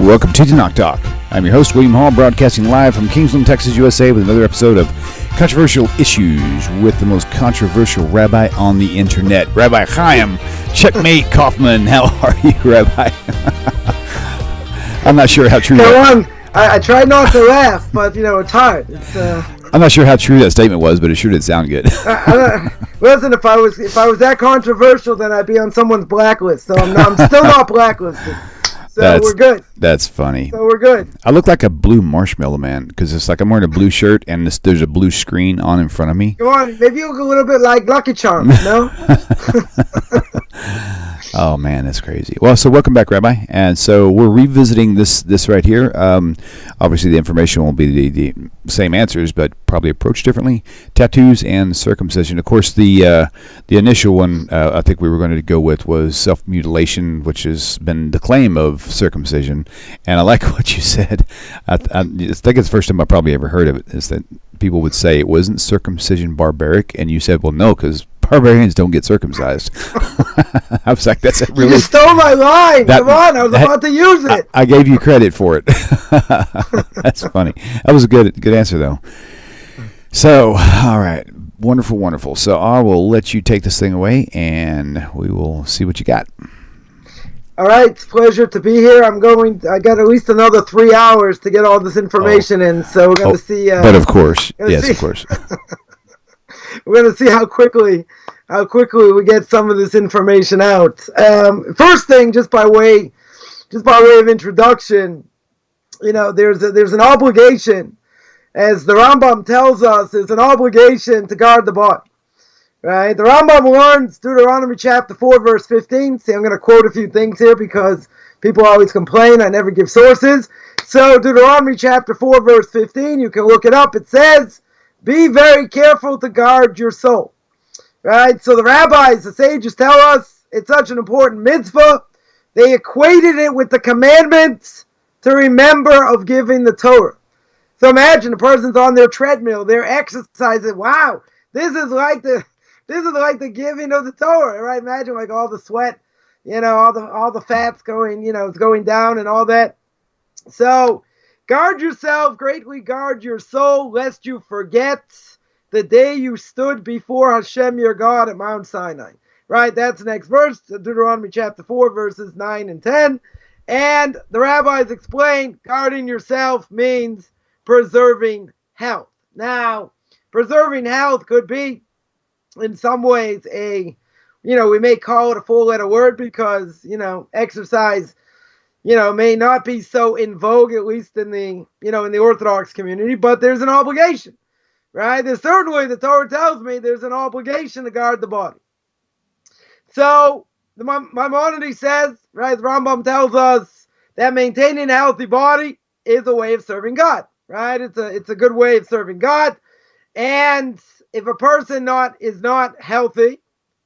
Welcome to Tanakh Talk. I'm your host, William Hall, broadcasting live from Kingsland, Texas, USA, with another episode of Controversial Issues with the most controversial rabbi on the internet, Rabbi Chaim Checkmate Coffman. How are you, Rabbi? I'm not sure how true I tried not to laugh, but, it's hard. I'm not sure how true that statement was, but it sure did sound good. Listen, if I was that controversial, then I'd be on someone's blacklist. So I'm still not blacklisted. So we're good. That's funny. So we're good. I look like a blue marshmallow man because it's like I'm wearing a blue shirt and there's a blue screen on in front of me. Come on, maybe you look a little bit like Lucky Charms, no? Oh man, that's crazy. Well, so welcome back, Rabbi. And so we're revisiting this right here. Obviously, the information won't be the same answers, but probably approached differently. Tattoos and circumcision. Of course, the initial one I think we were going to go with was self-mutilation, which has been the claim of circumcision. And I like what you said. I think it's the first time I probably ever heard of it, is that people would say, it wasn't circumcision barbaric? And you said, well, no, because barbarians don't get circumcised. I was like, that's really... You stole my line. Come on, I was about to use it. I gave you credit for it. That's funny. That was a good answer, though. So, all right. Wonderful, wonderful. So I will let you take this thing away, and we will see what you got. All right. It's a pleasure to be here. I got at least another 3 hours to get all this information in, so we're going to see... but of course. Yes, of course. We're going to see how quickly we get some of this information out. First thing, just by way of introduction, there's an obligation, as the Rambam tells us, there's an obligation to guard the body. Right? The Rambam learns Deuteronomy chapter 4, verse 15. See, I'm going to quote a few things here because people always complain I never give sources. So Deuteronomy chapter 4, verse 15, you can look it up. It says, be very careful to guard your soul. Right? So the rabbis, the sages tell us it's such an important mitzvah. They equated it with the commandments to remember of giving the Torah. So imagine a person's on their treadmill, they're exercising. Wow, this is like the giving of the Torah, right? Imagine like all the sweat, all the fats going, it's going down and all that. So guard yourself, greatly guard your soul, lest you forget the day you stood before Hashem your God at Mount Sinai. Right, that's the next verse, Deuteronomy chapter 4, verses 9 and 10. And the rabbis explain, guarding yourself means preserving health. Now, preserving health could be, in some ways, we may call it a four-letter word because, exercise, may not be so in vogue, at least in the Orthodox community, but there's an obligation, right? There's certainly, the Torah tells me, there's an obligation to guard the body. So, the Maimonides says, right, the Rambam tells us that maintaining a healthy body is a way of serving God, right? It's a good way of serving God. And if a person is not healthy,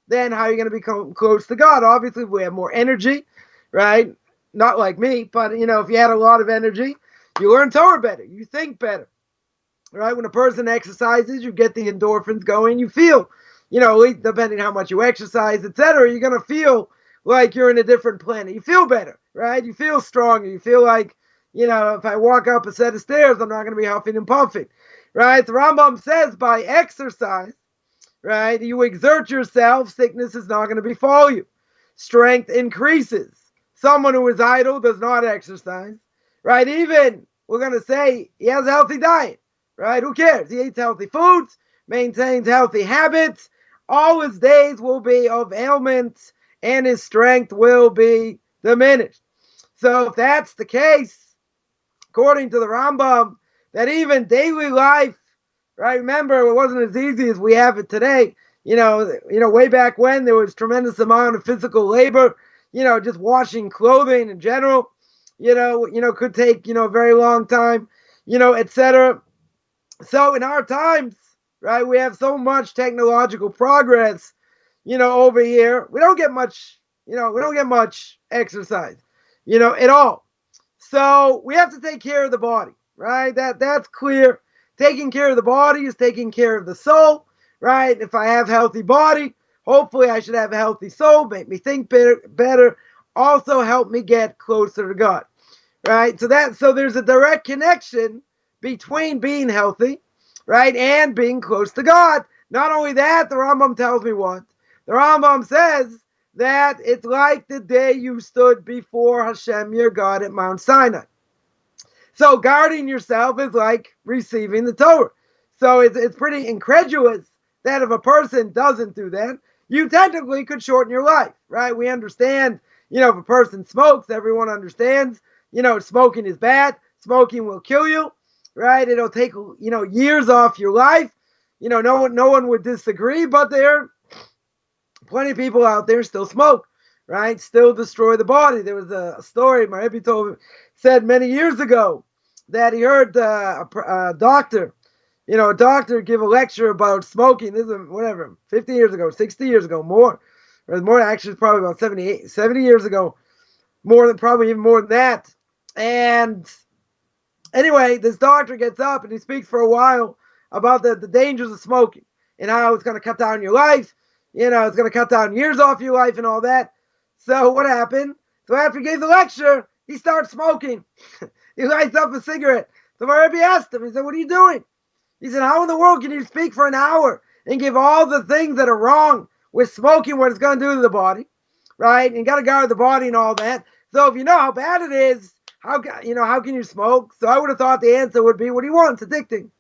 then how are you going to become close to God? Obviously, we have more energy, right? Not like me, but, if you had a lot of energy, you learn Torah better. You think better, right? When a person exercises, you get the endorphins going. You feel, depending how much you exercise, etc., you're going to feel like you're in a different planet. You feel better, right? You feel stronger. You feel like, if I walk up a set of stairs, I'm not going to be huffing and puffing, right? The Rambam says by exercise, right, you exert yourself, sickness is not going to befall you. Strength increases. Someone who is idle does not exercise, right? Even, we're going to say, he has a healthy diet, right? Who cares? He eats healthy foods, maintains healthy habits. All his days will be of ailments, and his strength will be diminished. So if that's the case, according to the Rambam, that even daily life, right? Remember, it wasn't as easy as we have it today. Way back when there was tremendous amount of physical labor. Just washing clothing in general, could take, a very long time, etc. So in our times, right, we have so much technological progress, over here. We don't get much, exercise, at all. So we have to take care of the body, right? That's clear. Taking care of the body is taking care of the soul, right? If I have a healthy body, hopefully I should have a healthy soul, make me think better, also help me get closer to God, right? So there's a direct connection between being healthy, right, and being close to God. Not only that, the Rambam tells me what? The Rambam says that it's like the day you stood before Hashem, your God, at Mount Sinai. So guarding yourself is like receiving the Torah. So it's pretty incredulous that if a person doesn't do that, you technically could shorten your life, right? We understand, if a person smokes, everyone understands, smoking is bad. Smoking will kill you, right? It'll take, years off your life. No one would disagree, but there are plenty of people out there still smoke, right? Still destroy the body. There was a story my Rebbe said many years ago that he heard a doctor, a doctor give a lecture about smoking. This is 50 years ago, 60 years ago, more. Or more, actually, probably about 70 years ago. Probably even more than that. And anyway, this doctor gets up and he speaks for a while about the dangers of smoking and how it's going to cut down your life. It's going to cut down years off your life and all that. So what happened? So after he gave the lecture, he starts smoking. He lights up a cigarette. So my Rebbe asked him, he said, "What are you doing?" He said, "How in the world can you speak for an hour and give all the things that are wrong with smoking, what it's going to do to the body, right? And you got to guard the body and all that. So if you know how bad it is, how can you smoke?" So I would have thought the answer would be, what do you want? It's addicting,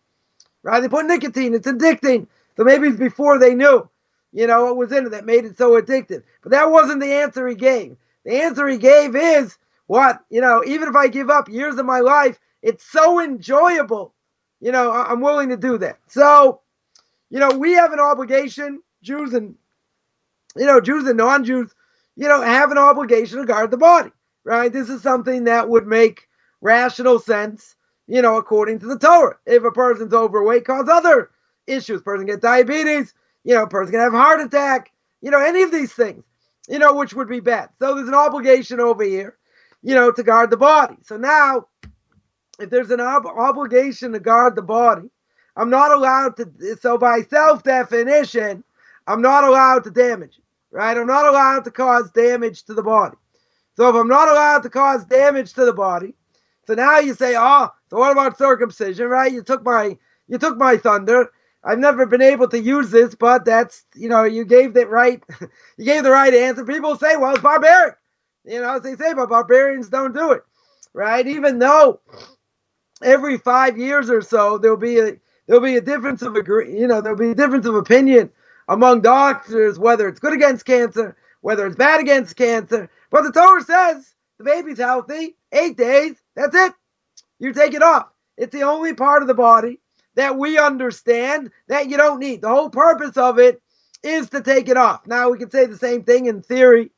right? They put nicotine. It's addicting. So maybe it's before they knew, what was in it that made it so addictive. But that wasn't the answer he gave. The answer he gave is, what? Even if I give up years of my life, it's so enjoyable. I'm willing to do that. So, we have an obligation, Jews and non-Jews, have an obligation to guard the body, right? This is something that would make rational sense, according to the Torah. If a person's overweight, cause other issues. Person get diabetes, person can have a heart attack, any of these things, which would be bad. So there's an obligation over here, to guard the body. So now, if there's an obligation to guard the body, I'm not allowed to, so by self-definition, I'm not allowed to damage it, right? I'm not allowed to cause damage to the body. So if I'm not allowed to cause damage to the body, so now you say, so what about circumcision, right? You took my thunder. I've never been able to use this, but that's, you gave the right answer. People say, well, it's barbaric. They say, but barbarians don't do it, right? Even though every 5 years or so there'll be a difference of there'll be a difference of opinion among doctors whether it's good against cancer, whether it's bad against cancer. But the Torah says the baby's healthy, 8 days, that's it. You take it off. It's the only part of the body that we understand that you don't need. The whole purpose of it is to take it off. Now we can say the same thing in theory,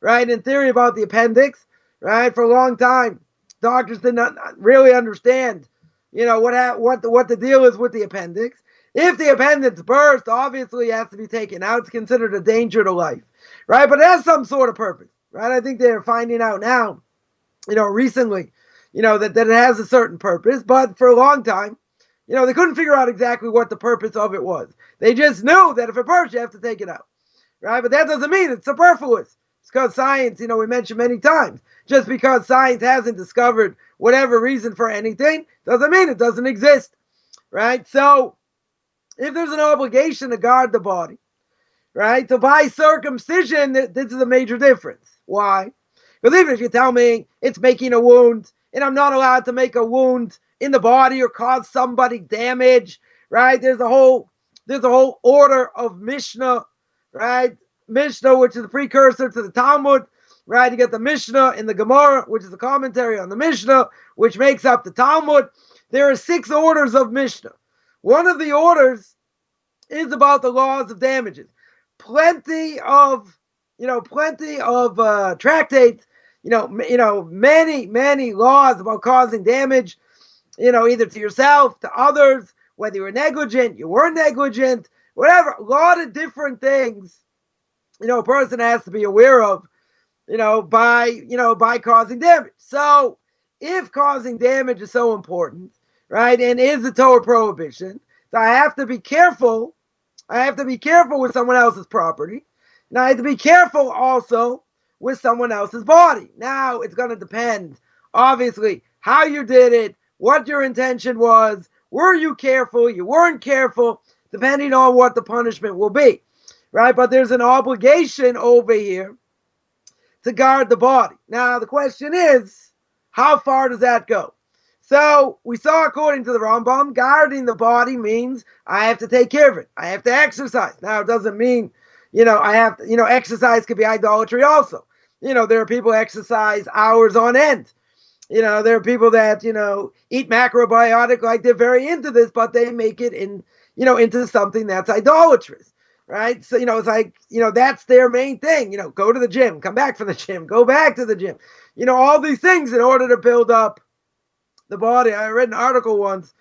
right? In theory about the appendix, right? For a long time, doctors did not really understand, what the deal is with the appendix. If the appendix bursts, obviously it has to be taken out. It's considered a danger to life, right? But it has some sort of purpose, right? I think they're finding out now, recently, that it has a certain purpose. But for a long time, they couldn't figure out exactly what the purpose of it was. They just knew that if it bursts, you have to take it out, right? But that doesn't mean it's superfluous. It's because science, we mentioned many times, just because science hasn't discovered whatever reason for anything, doesn't mean it doesn't exist, right? So, if there's an obligation to guard the body, right, to by circumcision, this is a major difference. Why? Because even if you tell me it's making a wound, and I'm not allowed to make a wound in the body or cause somebody damage, right? There's a whole order of Mishnah, right? Mishnah, which is the precursor to the Talmud, right? You get the Mishnah in the Gemara, which is a commentary on the Mishnah, which makes up the Talmud. There are 6 orders of Mishnah. One of the orders is about the laws of damages. Plenty of tractates, many laws about causing damage, either to yourself, to others, whether you were negligent, you weren't negligent, whatever. A lot of different things, a person has to be aware of, by causing damage. So if causing damage is so important, right, and is a Torah prohibition, so I have to be careful. I have to be careful with someone else's property. And I have to be careful also with someone else's body. Now, it's going to depend obviously, how you did it, what your intention was, were you careful, you weren't careful, depending on what the punishment will be, right? But there's an obligation over here to guard the body. Now, the question is, how far does that go? So we saw, according to the Rambam, guarding the body means I have to take care of it. I have to exercise. Now, it doesn't mean, I have to, exercise could be idolatry also. There are people who exercise hours on end. There are people that, eat macrobiotic like they're very into this, but they make it into something that's idolatrous, right? So, it's like, that's their main thing. Go to the gym, come back from the gym, go back to the gym. All these things in order to build up the body. I read an article once,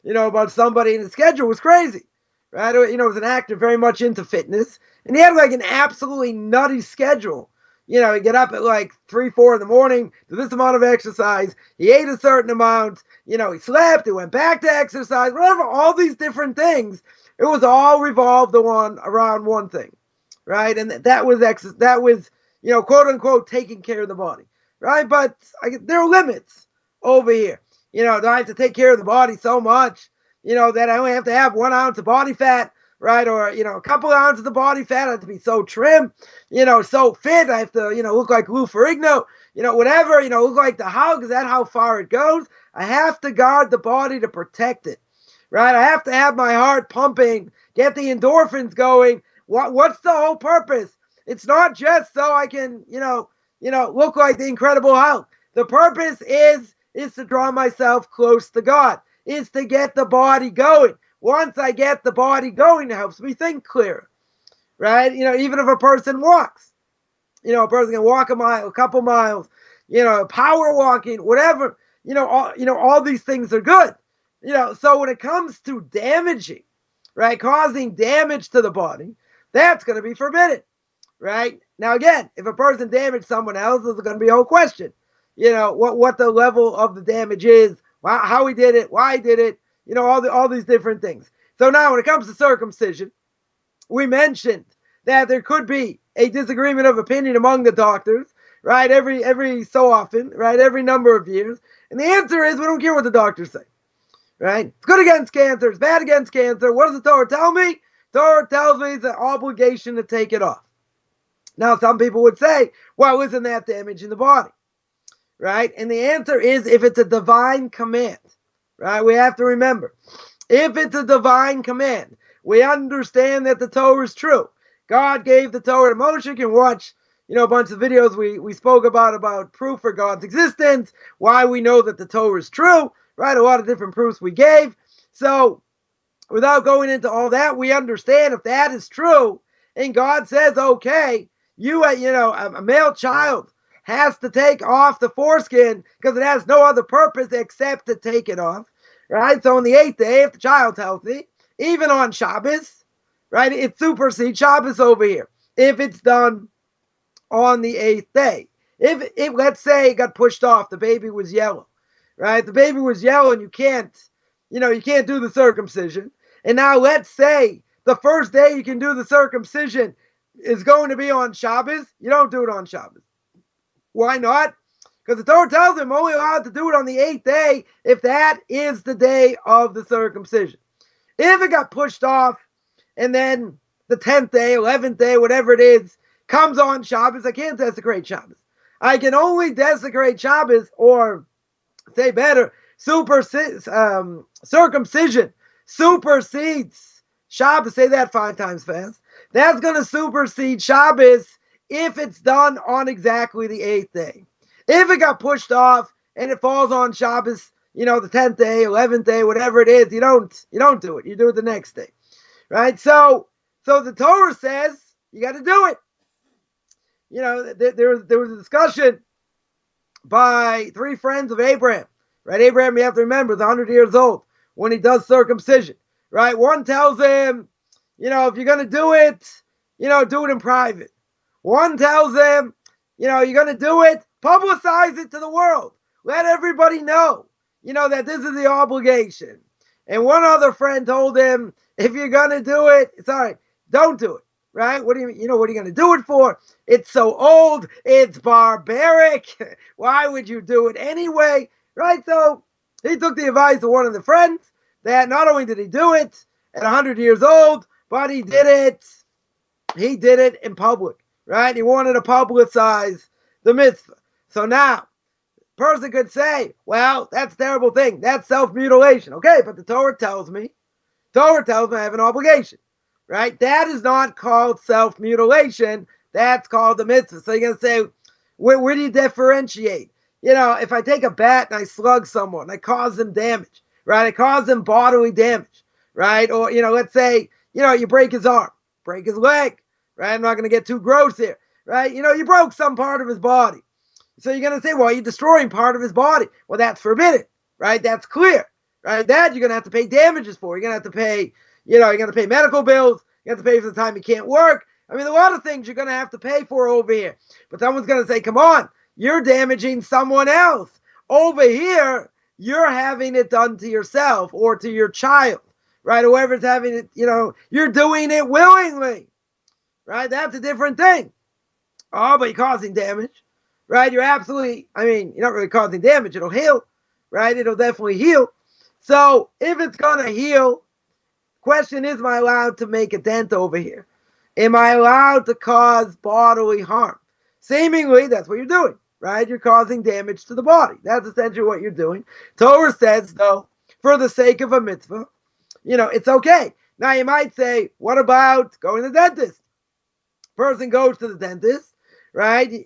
about somebody, and his schedule was crazy, right? It was an actor very much into fitness, and he had like an absolutely nutty schedule. He'd get up at like 3, 4 in the morning, do this amount of exercise. He ate a certain amount. He slept. He went back to exercise. Whatever, all these different things. It was all revolved around one thing, right? And that was quote unquote taking care of the body, right? But there are limits over here. Do I have to take care of the body so much, that I only have to have 1 ounce of body fat, right? Or, a couple ounces of body fat. I have to be so trim, so fit. I have to, look like Lou Ferrigno, whatever, look like the Hulk. Is that how far it goes? I have to guard the body to protect it, right? I have to have my heart pumping, get the endorphins going. What's the whole purpose? It's not just so I can, look like the Incredible Hulk. The purpose is to draw myself close to God, is to get the body going. Once I get the body going, it helps me think clearer, right? Even if a person walks, a person can walk a mile, a couple miles, power walking, whatever, all these things are good. So when it comes to damaging, right, causing damage to the body, that's going to be forbidden, right? Now, again, if a person damaged someone else, there's going to be a whole question. What the level of the damage is, how he did it, why he did it, all these different things. So now when it comes to circumcision, we mentioned that there could be a disagreement of opinion among the doctors, right? Every so often, right? Every number of years. And the answer is we don't care what the doctors say, right? It's good against cancer, it's bad against cancer. What does the Torah tell me? Torah tells me it's an obligation to take it off. Now, some people would say, well, isn't that damaging the body? Right? And the answer is if it's a divine command, right? We have to remember, if it's a divine command, we understand that the Torah is true. God gave the Torah to Moshe. You can watch, a bunch of videos we spoke about proof for God's existence, why we know that the Torah is true, right? A lot of different proofs we gave. So without going into all that, we understand if that is true, and God says, okay, a male child has to take off the foreskin because it has no other purpose except to take it off, right? So on the 8th day, if the child's healthy, even on Shabbos, right, it supersedes Shabbos over here if it's done on the 8th day. If let's say it got pushed off, the baby was yellow, right? The baby was yellow and you can't do the circumcision. And now let's say the first day you can do the circumcision is going to be on Shabbos. You don't do it on Shabbos. Why not? Because the Torah tells him only allowed to do it on the 8th day if that is the day of the circumcision. If it got pushed off and then the 10th day, 11th day, whatever it is, comes on Shabbos, I can't desecrate Shabbos. I can only desecrate Shabbos, or say better, circumcision supersedes Shabbos. Say that 5 times fast. That's going to supersede Shabbos if it's done on exactly the 8th day. If it got pushed off and it falls on Shabbos, the 10th day, 11th day, whatever it is, you don't do it. You do it the next day, right? So the Torah says you got to do it. There was a discussion by 3 friends of Abraham, right? Abraham, you have to remember, is 100 years old when he does circumcision, right? One tells him, if you're going to do it, do it in private. One tells him, you're going to do it, publicize it to the world. Let everybody know, that this is the obligation. And one other friend told him, if you're going to do it, don't do it. right? What are you going to do it for? It's so old. It's barbaric. Why would you do it anyway? Right? So he took the advice of one of the friends that not only did he do it at 100 years old, but he did it in public, right? He wanted to publicize the mitzvah. So now, person could say, well, that's a terrible thing. That's self-mutilation. Okay, but the Torah tells me I have an obligation, right? That is not called self-mutilation. That's called the mitzvah. So you're going to say, where do you differentiate? If I take a bat and I slug someone, I cause them damage, right? I cause them bodily damage, right? Or, let's say, you break his arm, break his leg, right? I'm not going to get too gross here, right? You broke some part of his body. So you're going to say, well, you're destroying part of his body. Well, that's forbidden, right? That's clear, right? That you're going to have to pay damages for. You're going to have to pay, you're going to pay medical bills. You have to pay for the time you can't work. I mean, a lot of things you're going to have to pay for over here. But someone's going to say, come on, you're damaging someone else. Over here, you're having it done to yourself or to your child, right? Whoever's having it, you're doing it willingly, right? That's a different thing. Oh, but you're causing damage, right? You're not really causing damage. It'll heal, right? It'll definitely heal. So if it's going to heal, question is, am I allowed to make a dent over here? Am I allowed to cause bodily harm? Seemingly, that's what you're doing, right? You're causing damage to the body. That's essentially what you're doing. Torah says, though, for the sake of a mitzvah, it's okay. Now, you might say, what about going to the dentist? Person goes to the dentist, right? He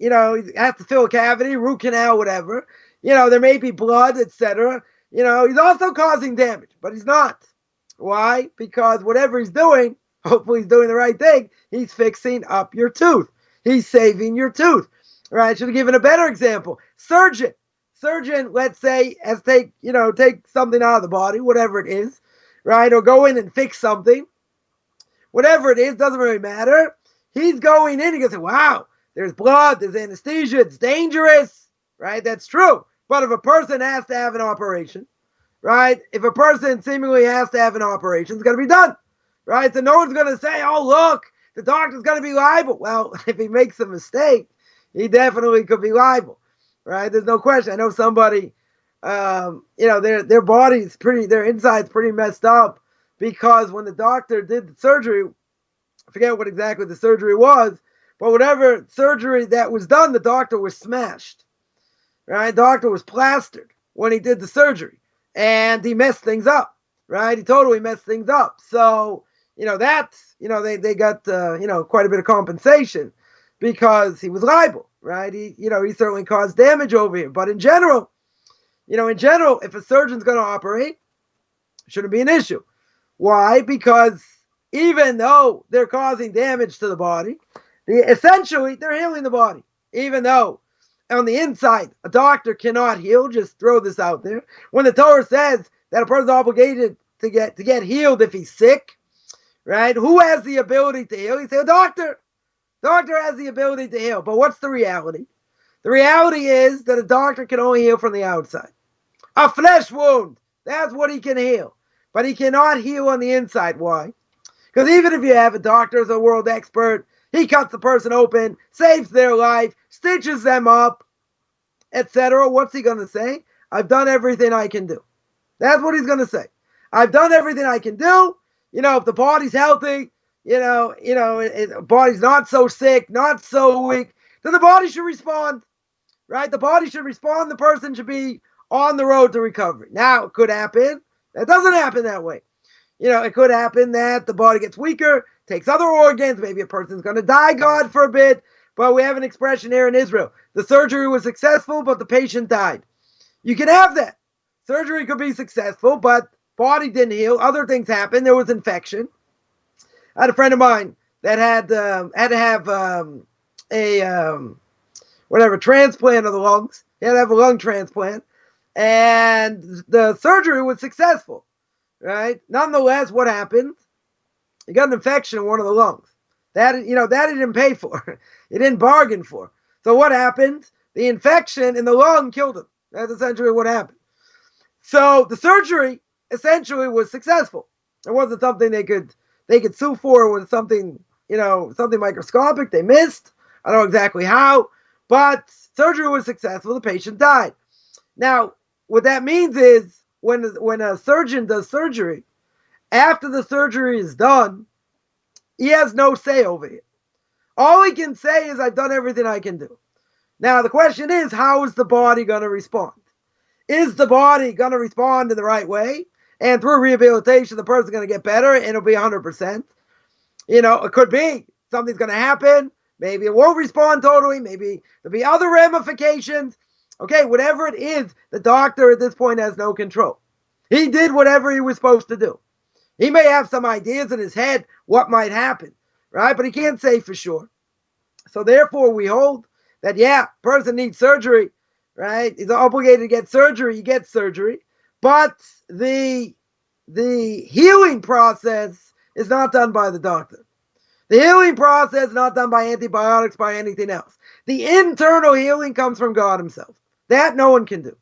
has to fill a cavity, root canal, whatever. There may be blood, etc. He's also causing damage, but he's not. Why? Because whatever he's doing, hopefully he's doing the right thing. He's fixing up your tooth. He's saving your tooth. Right? I should have given a better example. Surgeon, let's say, has to take something out of the body, whatever it is, right? Or go in and fix something. Whatever it is, doesn't really matter. He's going in, he goes, wow, there's blood, there's anesthesia, it's dangerous, right? That's true. But if a person has to have an operation, right? If a person seemingly has to have an operation, it's going to be done, right? So no one's going to say, oh, look, the doctor's going to be liable. Well, if he makes a mistake, he definitely could be liable, right? There's no question. I know somebody, their body's their inside's pretty messed up because when the doctor did the surgery, I forget what exactly the surgery was, but whatever surgery that was done, the doctor was smashed, right? The doctor was plastered when he did the surgery, and he messed things up, right? He totally messed things up. So, they got, quite a bit of compensation because he was liable, right? He certainly caused damage over here. But in general, if a surgeon's going to operate, it shouldn't be an issue. Why? Because even though they're causing damage to the body, essentially they're healing the body. Even though on the inside a doctor cannot heal, just throw this out there. When the Torah says that a person's obligated to get healed if he's sick, right? Who has the ability to heal? You say a doctor. Doctor has the ability to heal. But what's the reality? The reality is that a doctor can only heal from the outside. A flesh wound, that's what he can heal. But he cannot heal on the inside. Why? Because even if you have a doctor as a world expert, he cuts the person open, saves their life, stitches them up, etc. What's he going to say? I've done everything I can do. That's what he's going to say. I've done everything I can do. If the body's healthy, the body's not so sick, not so weak, then the body should respond, right? The body should respond. The person should be on the road to recovery. Now, it could happen. That doesn't happen that way. It could happen that the body gets weaker, takes other organs. Maybe a person's going to die, God forbid. But we have an expression here in Israel. The surgery was successful, but the patient died. You can have that. Surgery could be successful, but body didn't heal. Other things happened. There was infection. I had a friend of mine that had to have a transplant of the lungs. He had to have a lung transplant. And the surgery was successful, right? Nonetheless, what happened? He got an infection in one of the lungs. That he didn't pay for. He didn't bargain for. So what happened? The infection in the lung killed him. That's essentially what happened. So the surgery essentially was successful. It wasn't something they could sue for. It was something something microscopic. They missed. I don't know exactly how, but surgery was successful. The patient died. Now, what that means is when a surgeon does surgery, after the surgery is done, he has no say over it. All he can say is, I've done everything I can do. Now, the question is, how is the body going to respond? Is the body going to respond in the right way? And through rehabilitation, the person's going to get better and it'll be 100%. It could be something's going to happen. Maybe it won't respond totally. Maybe there'll be other ramifications. Okay, whatever it is, the doctor at this point has no control. He did whatever he was supposed to do. He may have some ideas in his head what might happen, right? But he can't say for sure. So therefore, we hold that, person needs surgery, right? He's obligated to get surgery. He gets surgery. But the healing process is not done by the doctor. The healing process is not done by antibiotics, by anything else. The internal healing comes from God himself. That no one can do,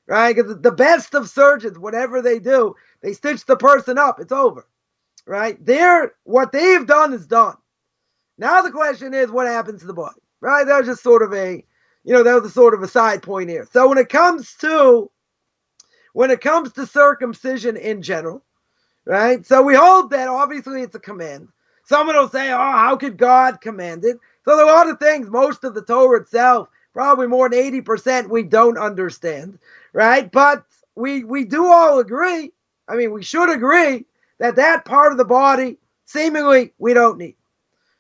right? Because the best of surgeons, whatever they do, they stitch the person up. It's over, right? What they've done is done. Now the question is, what happens to the body, right? That was just sort of a side point here. So when it comes to circumcision in general, right? So we hold that obviously it's a command. Someone will say, how could God command it? So there are a lot of things, most of the Torah itself, probably more than 80% we don't understand, right? But we do all agree, we should agree that part of the body, seemingly, we don't need,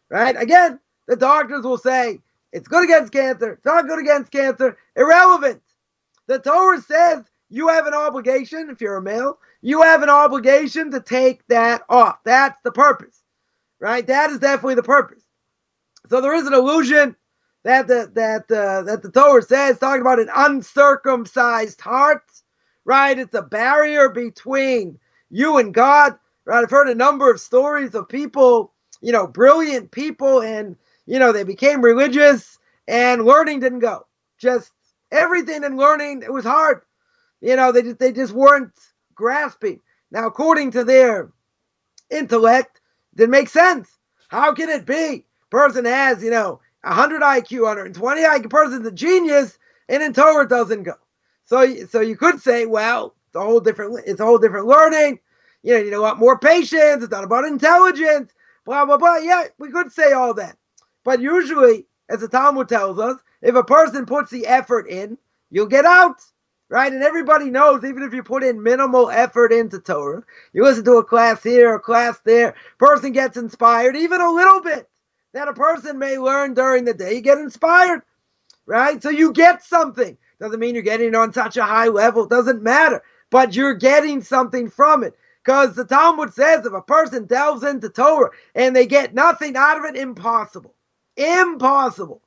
right? Again, the doctors will say, it's good against cancer, it's not good against cancer, irrelevant. The Torah says you have an obligation, if you're a male, you have an obligation to take that off. That's the purpose, right? That is definitely the purpose. So there is an illusion that the Torah says, talking about an uncircumcised heart, right? It's a barrier between you and God, right? I've heard a number of stories of people, brilliant people, and, they became religious and learning didn't go. Just everything in learning, it was hard. They just weren't grasping. Now, according to their intellect, it didn't make sense. How can it be? Person has, 100 IQ, 120 IQ, person's a genius, and in Torah it doesn't go. So you could say, well, it's a whole different learning. You need a lot more patience. It's not about intelligence. Blah blah blah. Yeah, we could say all that, but usually, as the Talmud tells us, if a person puts the effort in, you'll get out, right? And everybody knows, even if you put in minimal effort into Torah, you listen to a class here, a class there, person gets inspired, even a little bit, that a person may learn during the day, you get inspired, right? So you get something. Doesn't mean you're getting it on such a high level. Doesn't matter. But you're getting something from it. Because the Talmud says if a person delves into Torah and they get nothing out of it, impossible. Impossible.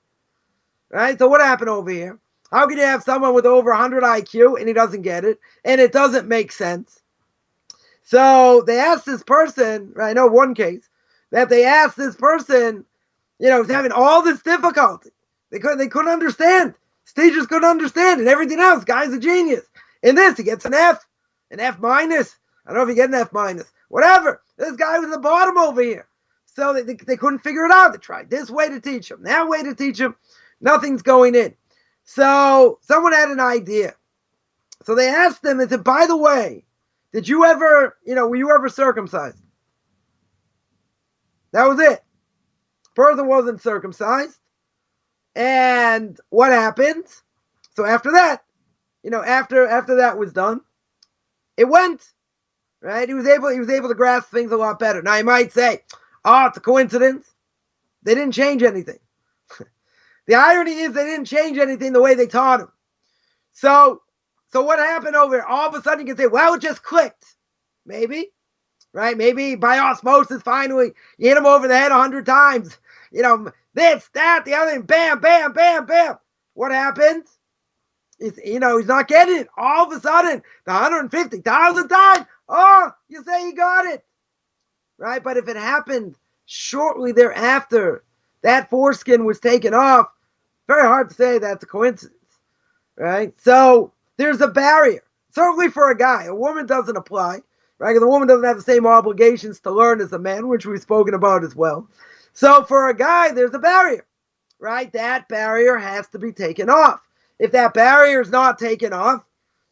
Right? So what happened over here? How can you have someone with over 100 IQ and he doesn't get it? And it doesn't make sense. So they asked this person, right, I know one case, that they asked this person, was having all this difficulty. They couldn't understand. His teachers couldn't understand, and everything else. Guy's a genius. In this, he gets an F minus. I don't know if he gets an F minus. Whatever. This guy was at the bottom over here. So they couldn't figure it out. They tried this way to teach him, that way to teach him. Nothing's going in. So someone had an idea. So they asked him, they said, by the way, did you ever, were you ever circumcised? That was it. Person wasn't circumcised. And what happened? So after that, after that was done, it went, right? He was able to grasp things a lot better. Now you might say, it's a coincidence. They didn't change anything. The irony is they didn't change anything the way they taught him. So what happened over here? All of a sudden you can say, well, it just clicked. Maybe, right? Maybe by osmosis, finally, you hit him over the head 100 times. This, that, the other thing, bam, bam, bam, bam. What happens? He's not getting it. All of a sudden, the 150,000 times, you say he got it. Right? But if it happened shortly thereafter, that foreskin was taken off, very hard to say that's a coincidence. Right? So there's a barrier. Certainly for a guy. A woman doesn't apply. Right? Because a woman doesn't have the same obligations to learn as a man, which we've spoken about as well. So for a guy, there's a barrier, right? That barrier has to be taken off. If that barrier is not taken off,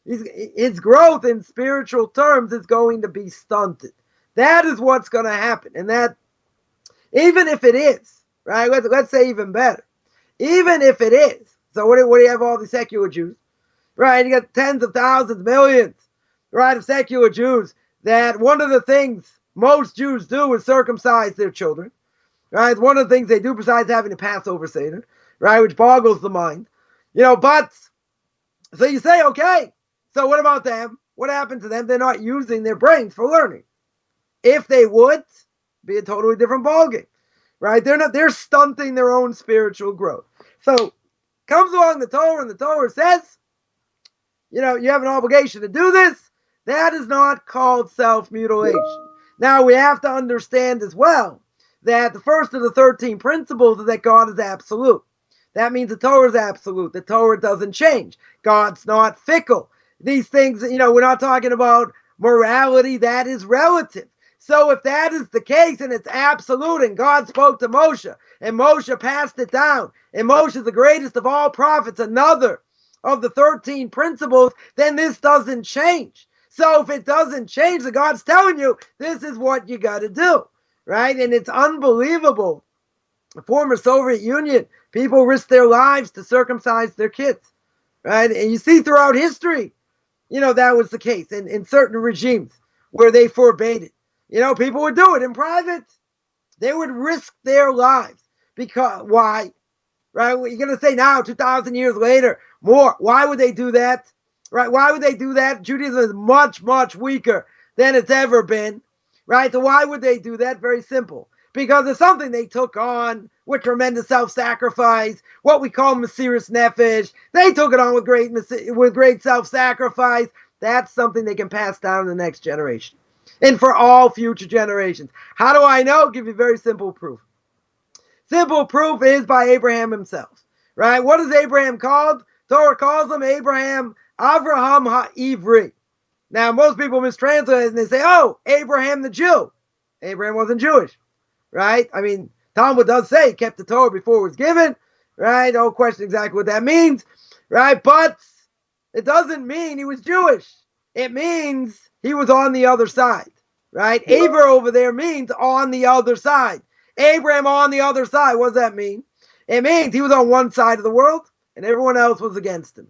his growth in spiritual terms is going to be stunted. That is what's going to happen. And that, even if it is, right? Let's say even better. Even if it is. So what do you have all the secular Jews? Right? You got tens of thousands, millions, right, of secular Jews that one of the things most Jews do is circumcise their children. Right? It's one of the things they do besides having a Passover Seder, right? Which boggles the mind. But, so you say, okay, so what about them? What happened to them? They're not using their brains for learning. If they would, be a totally different ballgame, right? They're stunting their own spiritual growth. So, comes along the Torah, and the Torah says, you have an obligation to do this. That is not called self-mutilation. Now, we have to understand as well that the first of the 13 principles is that God is absolute. That means the Torah is absolute. The Torah doesn't change. God's not fickle. These things, we're not talking about morality. That is relative. So if that is the case and it's absolute and God spoke to Moshe and Moshe passed it down and Moshe is the greatest of all prophets, another of the 13 principles, then this doesn't change. So if it doesn't change, then God's telling you this is what you got to do, right? And it's unbelievable. The former Soviet Union, people risked their lives to circumcise their kids, right? And you see throughout history, that was the case in certain regimes where they forbade it. People would do it in private. They would risk their lives. Because, why? Right? You're going to say now, 2,000 years later, more. Why would they do that? Right? Why would they do that? Judaism is much, much weaker than it's ever been. Right? So why would they do that? Very simple. Because it's something they took on with tremendous self-sacrifice, what we call Mesiras Nefesh. They took it on with great self-sacrifice. That's something they can pass down to the next generation. And for all future generations. How do I know? I'll give you very simple proof. Simple proof is by Abraham himself. Right? What is Abraham called? Torah calls him Abraham Avraham HaIvri. Now, most people mistranslate it and they say, oh, Abraham the Jew. Abraham wasn't Jewish. Right? I mean, Talmud does say he kept the Torah before it was given. Right? Don't question exactly what that means. Right? But it doesn't mean he was Jewish. It means he was on the other side, right? Aver over there means on the other side. Abraham on the other side. What does that mean? It means he was on one side of the world and everyone else was against him.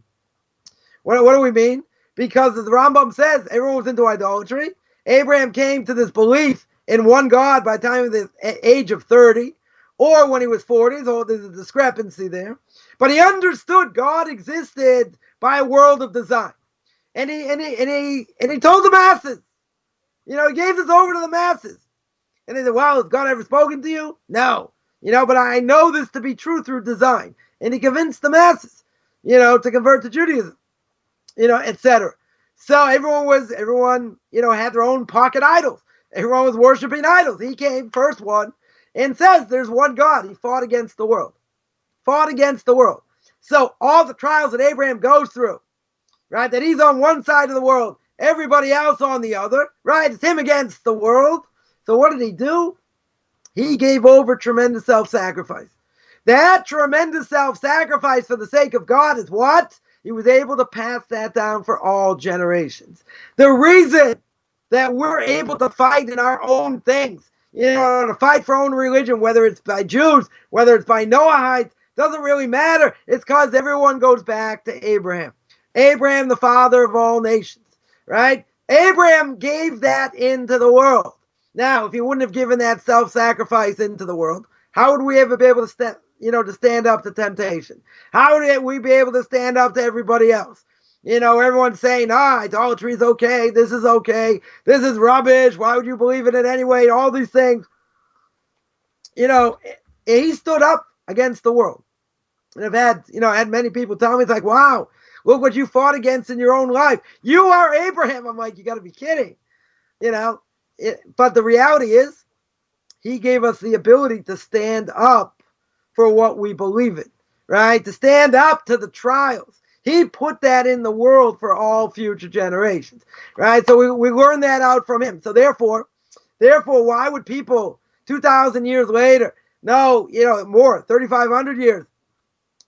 What do we mean? Because as the Rambam says, everyone was into idolatry. Abraham came to this belief in one God by the time of the age of 30 or when he was 40. So there's a discrepancy there. But he understood God existed by a world of design. And he told the masses, he gave this over to the masses. And they said, well, has God ever spoken to you? No. But I know this to be true through design. And he convinced the masses, to convert to Judaism, etc. So everyone, had their own pocket idols. Everyone was worshiping idols. He came, first one, and says there's one God. He fought against the world. So all the trials that Abraham goes through, right, that he's on one side of the world, everybody else on the other, right? It's him against the world. So what did he do? He gave over tremendous self-sacrifice. That tremendous self-sacrifice for the sake of God is what? He was able to pass that down for all generations. The reason that we're able to fight in our own things, to fight for our own religion, whether it's by Jews, whether it's by Noahites, doesn't really matter. It's because everyone goes back to Abraham. Abraham, the father of all nations, right? Abraham gave that into the world. Now, if he wouldn't have given that self-sacrifice into the world, how would we ever be able to stand up to temptation? How would we be able to stand up to everybody else? Everyone's saying, idolatry is okay. This is okay. This is rubbish. Why would you believe in it anyway? All these things. He stood up against the world. And I've had many people tell me, it's like, wow, look what you fought against in your own life. You are Abraham. I'm like, you got to be kidding. But the reality is, he gave us the ability to stand up for what we believe in, right? To stand up to the trials. He put that in the world for all future generations, right? So we learned that out from him. So therefore, why would people 2,000 years later No, more, 3,500 years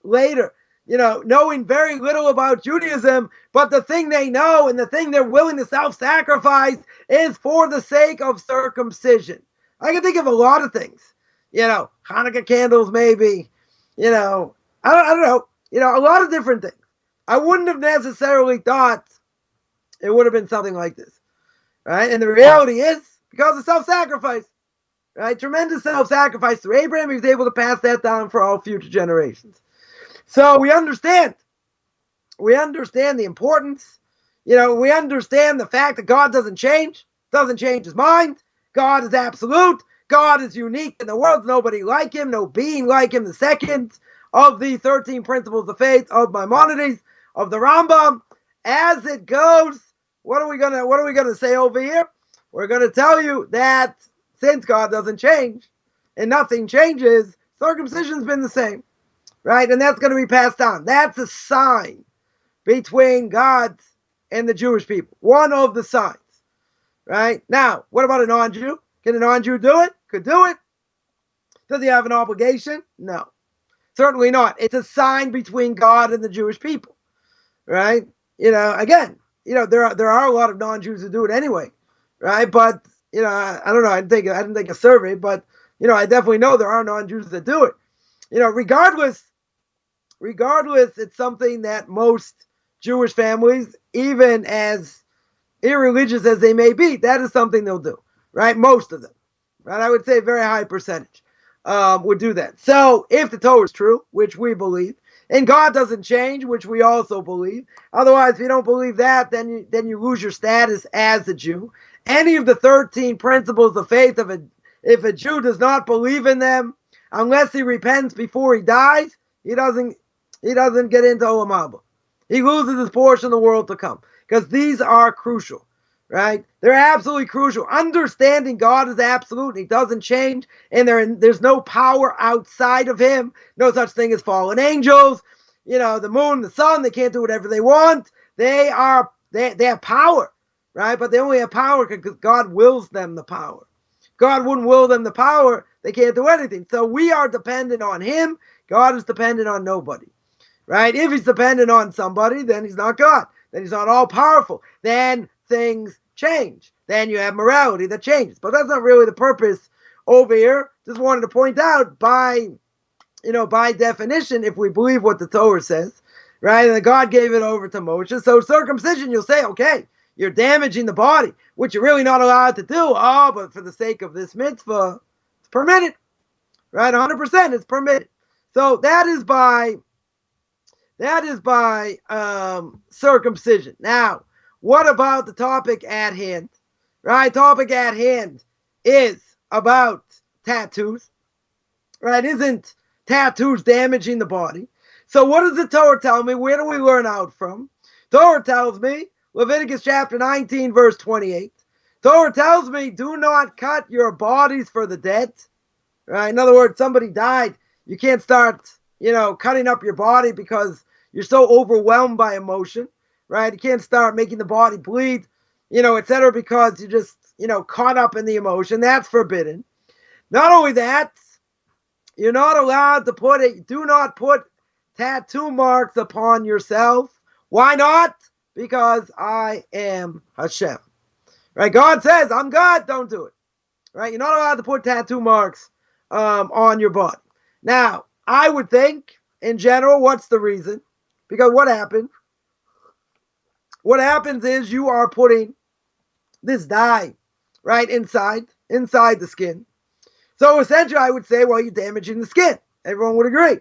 later, knowing very little about Judaism, but the thing they know and the thing they're willing to self-sacrifice is for the sake of circumcision. I can think of a lot of things, Hanukkah candles, maybe, I don't know, a lot of different things. I wouldn't have necessarily thought it would have been something like this, right? And the reality is because of self-sacrifice, right? Tremendous self-sacrifice through Abraham. He was able to pass that down for all future generations. So we understand the importance. We understand the fact that God doesn't change his mind. God is absolute. God is unique in the world. Nobody like him, no being like him. The second of the 13 principles of faith of Maimonides, of the Rambam. As it goes, what are we gonna say over here? We're gonna tell you that since God doesn't change and nothing changes, circumcision's been the same. Right? And that's going to be passed on. That's a sign between God and the Jewish people. One of the signs. Right? Now, what about a non-Jew? Can a non-Jew do it? Could do it. Does he have an obligation? No. Certainly not. It's a sign between God and the Jewish people. Right? Again, there are a lot of non-Jews who do it anyway. Right? But, I don't know. I didn't take a survey, but, I definitely know there are non-Jews that do it. Regardless, it's something that most Jewish families, even as irreligious as they may be, that is something they'll do, right? Most of them, right? I would say a very high percentage would do that. So if the Torah is true, which we believe, and God doesn't change, which we also believe, otherwise, if you don't believe that, then you lose your status as a Jew. Any of the 13 principles of faith, if a Jew does not believe in them, unless he repents before he dies, he doesn't get into Olam Haba. He loses his portion of the world to come. Because these are crucial, right? They're absolutely crucial. Understanding God is absolute. He doesn't change. And there's no power outside of him. No such thing as fallen angels. The moon, the sun, they can't do whatever they want. They have power, right? But they only have power because God wills them the power. God wouldn't will them the power. They can't do anything. So we are dependent on him. God is dependent on nobody. Right? If he's dependent on somebody, then he's not God. Then he's not all powerful. Then things change. Then you have morality that changes. But that's not really the purpose over here. Just wanted to point out by definition, if we believe what the Torah says, right? And God gave it over to Moshe. So circumcision, you'll say, okay, you're damaging the body, which you're really not allowed to do. Oh, but for the sake of this mitzvah, it's permitted. Right? 100% it's permitted. So that is by circumcision. Now, what about the topic at hand? Right? Topic at hand is about tattoos. Right? Isn't tattoos damaging the body? So what does the Torah tell me? Where do we learn out from? Torah tells me, Leviticus chapter 19, verse 28. Torah tells me, do not cut your bodies for the dead. Right? In other words, somebody died. You can't start, cutting up your body because you're so overwhelmed by emotion, right? You can't start making the body bleed, etc. because you're just, caught up in the emotion. That's forbidden. Not only that, you're not allowed to do not put tattoo marks upon yourself. Why not? Because I am Hashem. Right? God says, I'm God, don't do it. Right? You're not allowed to put tattoo marks on your body. Now, I would think, in general, what's the reason? Because what happens? What happens is you are putting this dye, right, inside the skin. So essentially, I would say, well, you're damaging the skin. Everyone would agree.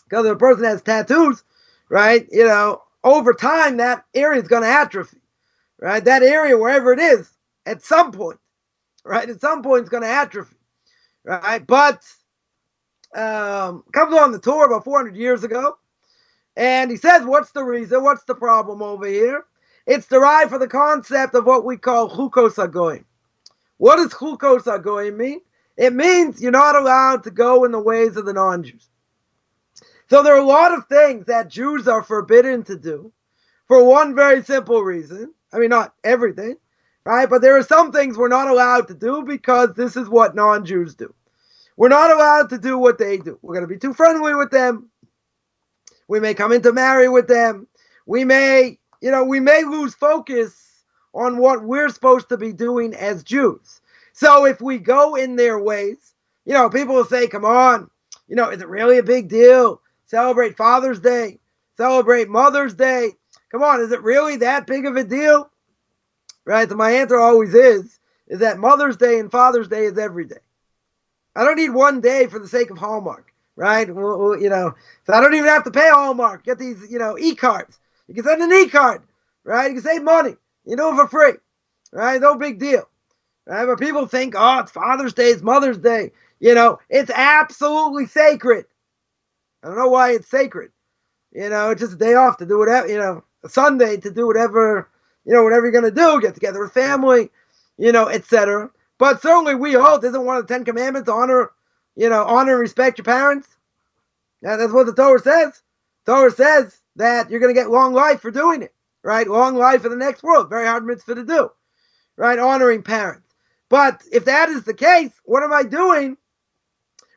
Because if a person has tattoos, right, over time, that area is going to atrophy, right? That area, wherever it is, at some point, right, it's going to atrophy, right? But comes on the Torah about 400 years ago, and he says, what's the reason? What's the problem over here? It's derived from the concept of what we call chukos hagoyim. What does chukos hagoyim mean? It means you're not allowed to go in the ways of the non-Jews. So there are a lot of things that Jews are forbidden to do for one very simple reason. I mean, not everything, right? But there are some things we're not allowed to do because this is what non-Jews do. We're not allowed to do what they do. We're going to be too friendly with them. We may come into marry with them. We may lose focus on what we're supposed to be doing as Jews. So if we go in their ways, people will say, come on, is it really a big deal? Celebrate Father's Day, celebrate Mother's Day. Come on, is it really that big of a deal? Right? So my answer always is that Mother's Day and Father's Day is every day. I don't need one day for the sake of Hallmark, right? So I don't even have to pay Hallmark. Get these, e-cards. You can send an e-card, right? You can save money. You do it for free, right? No big deal, right? But people think, oh, it's Father's Day, it's Mother's Day. It's absolutely sacred. I don't know why it's sacred. It's just a day off to do whatever, a Sunday to do whatever, whatever you're going to do, get together with family, etc. But certainly we hold, isn't one of the 10 commandments to honor and respect your parents? Yeah, that's what the Torah says. The Torah says that you're going to get long life for doing it, right? Long life in the next world. Very hard mitzvah to do, right? Honoring parents. But if that is the case, what am I doing?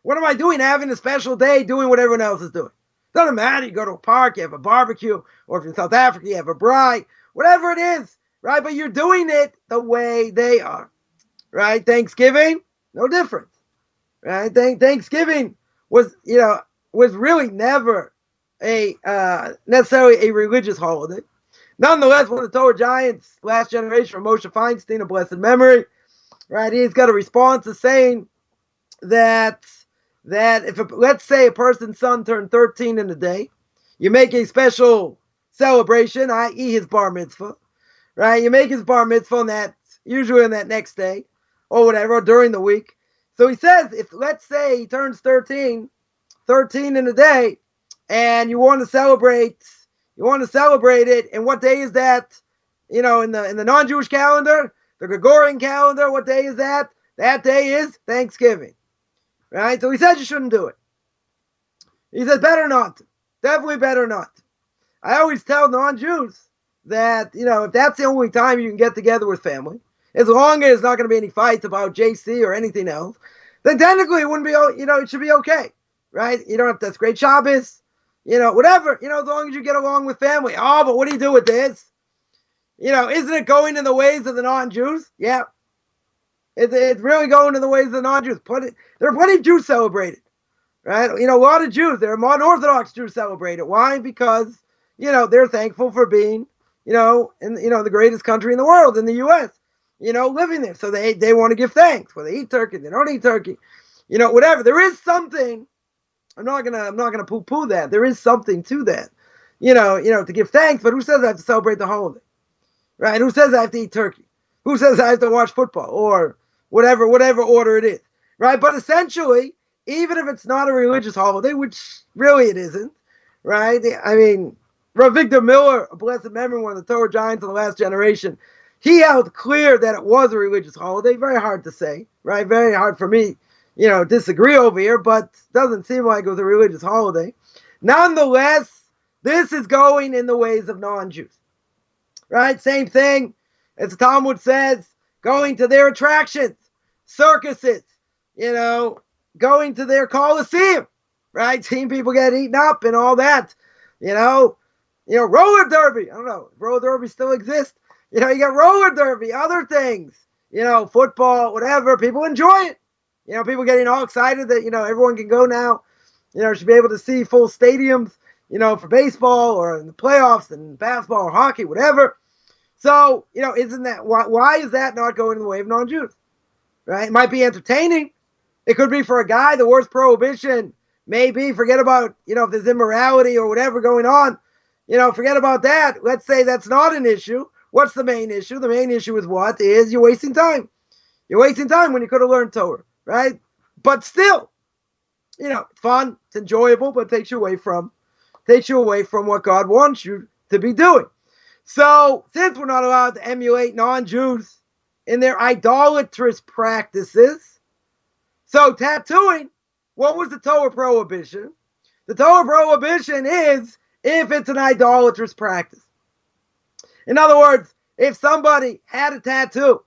What am I doing having a special day doing what everyone else is doing? Doesn't matter. You go to a park, you have a barbecue, or if you're in South Africa, you have a braai, whatever it is, right? But you're doing it the way they are, right? Thanksgiving, no difference, right? Thanksgiving was really never necessarily a religious holiday. Nonetheless, one of the Torah giants, last generation from Moshe Feinstein, of blessed memory, right? He's got a response to saying that if let's say a person's son turned 13 in a day, you make a special celebration, i.e. his bar mitzvah, right? You make his bar mitzvah usually on that next day or whatever, or during the week. So he says, if let's say he turns 13 in a day, and you want to celebrate it, and what day is that? In the non-Jewish calendar, the Gregorian calendar, what day is that? That day is Thanksgiving. Right? So he said you shouldn't do it. He said better not. Definitely better not. I always tell non-Jews that, if that's the only time you can get together with family, as long as there's not going to be any fights about JC or anything else, then technically it wouldn't be, it should be okay. Right? You don't have to, that's great Shabbos, whatever, as long as you get along with family. Oh, but what do you do with this? Isn't it going in the ways of the non-Jews? Yeah. It's really going in the ways of the non-Jews. There are plenty of Jews celebrated, right? A lot of Jews. There are modern Orthodox Jews celebrate it. Why? Because, they're thankful for being, in the greatest country in the world, in the U.S., living there. So they want to give thanks. Whether they eat turkey, they don't eat turkey, whatever. There is something. I'm not gonna poo-poo that. There is something to that, to give thanks. But who says I have to celebrate the holiday, right? Who says I have to eat turkey? Who says I have to watch football or whatever order it is, right? But essentially, even if it's not a religious holiday, which really it isn't, right? I mean, Rav Victor Miller, a blessed memory, one of the Torah giants of the last generation, he held clear that it was a religious holiday. Very hard to say, right? Very hard for me, disagree over here, but doesn't seem like it was a religious holiday. Nonetheless, this is going in the ways of non-Jews, right? Same thing as the Talmud says, going to their attractions, circuses, going to their coliseum, right? Seeing people get eaten up and all that, roller derby. I don't know, roller derby still exists. You got roller derby, other things, football, whatever. People enjoy it. People getting all excited that, everyone can go now, should be able to see full stadiums, for baseball or in the playoffs and basketball or hockey, whatever. So, isn't that, why is that not going in the way of non-Jews? Right? It might be entertaining. It could be for a guy, the worst prohibition, maybe, forget about, if there's immorality or whatever going on, forget about that. Let's say that's not an issue. What's the main issue? The main issue is what? Is you're wasting time. You're wasting time when you could have learned Torah, right? But still, it's fun, it's enjoyable, but it takes you away from what God wants you to be doing. So, since we're not allowed to emulate non-Jews in their idolatrous practices, so tattooing, what was the Torah prohibition? The Torah prohibition is if it's an idolatrous practice. In other words, if somebody had a tattoo,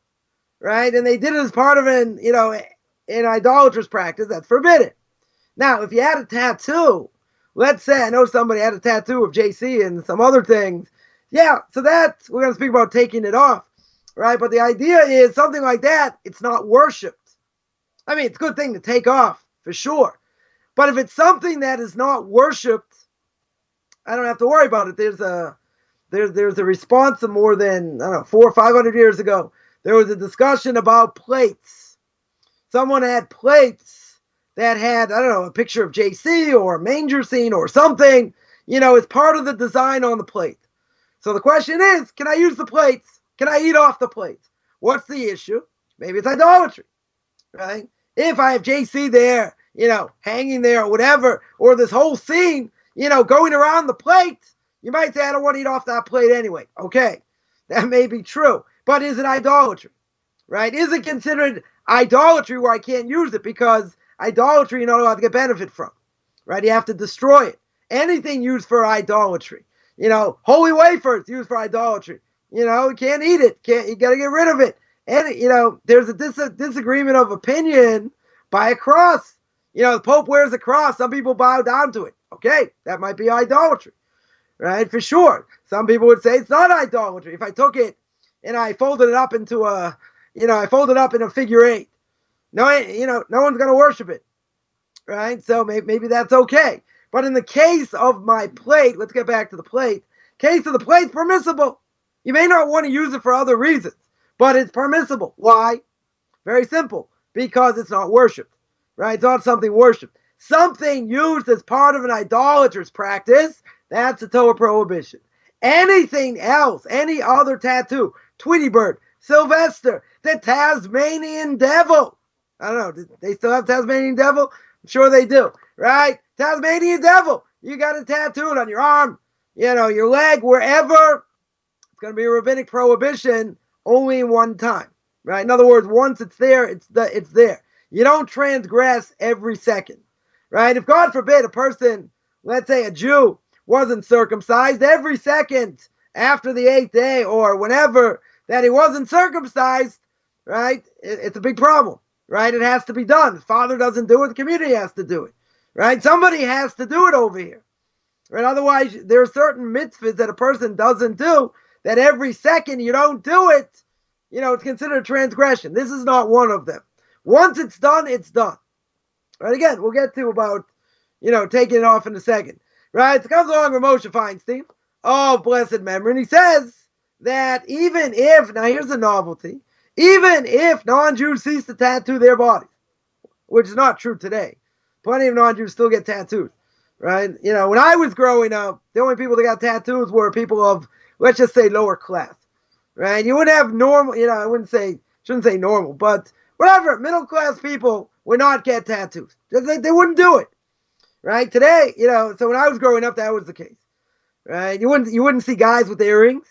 right, and they did it as part of in idolatrous practice, that's forbidden. Now, if you had a tattoo, let's say I know somebody had a tattoo of JC and some other things, yeah, so that's, we're going to speak about taking it off, right? But the idea is something like that, it's not worshipped. I mean, it's a good thing to take off, for sure. But if it's something that is not worshipped, I don't have to worry about it. There's a response of more than, I don't know, 400 or 500 years ago. There was a discussion about plates. Someone had plates that had, I don't know, a picture of JC or a manger scene or something, as part of the design on the plate. So the question is, can I use the plates? Can I eat off the plates? What's the issue? Maybe it's idolatry, right? If I have JC there, hanging there or whatever, or this whole scene, going around the plate, you might say, I don't want to eat off that plate anyway. Okay, that may be true. But is it idolatry, right? Is it considered idolatry where I can't use it? Because idolatry you're not allowed to get benefit from, right? You have to destroy it. Anything used for idolatry. Holy wafers used for idolatry. You can't eat it. You got to get rid of it. And, there's a disagreement of opinion by a cross. The Pope wears a cross. Some people bow down to it. Okay, that might be idolatry, right? For sure. Some people would say it's not idolatry. If I took it and I folded it up into I folded it up in a figure eight. No, no one's going to worship it, right? So maybe that's okay. But in the case of my plate, let's get back to the plate. Case of the plate's permissible. You may not want to use it for other reasons, but it's permissible. Why? Very simple. Because it's not worshipped, right? It's not something worshipped. Something used as part of an idolatrous practice, that's a Torah prohibition. Anything else, any other tattoo, Tweety Bird, Sylvester, the Tasmanian Devil. I don't know, do they still have Tasmanian Devil? I'm sure they do, right? Tasmanian Devil. You got it tattooed on your arm, your leg, wherever. It's going to be a rabbinic prohibition only one time, right? In other words, once it's there, it's there. You don't transgress every second, right? If God forbid a person, let's say a Jew, wasn't circumcised, every second after the 8th day or whenever that he wasn't circumcised, right? It's a big problem, right? It has to be done. The father doesn't do it, the community has to do it, right? Somebody has to do it over here, right? Otherwise, there are certain mitzvahs that a person doesn't do that every second you don't do it, it's considered a transgression. This is not one of them. Once it's done, it's done. Right? Again, we'll get to about, taking it off in a second. Right? So comes along with Moshe Feinstein, of blessed memory, and he says that even if, now here's a novelty, even if non-Jews cease to tattoo their bodies, which is not true today. Plenty of non-Jews still get tattoos. Right? When I was growing up, the only people that got tattoos were people of, let's just say, lower class. Right? You wouldn't have normal, shouldn't say normal, but whatever, middle class people would not get tattoos. They wouldn't do it. Right? Today, so when I was growing up, that was the case. Right? You wouldn't see guys with earrings.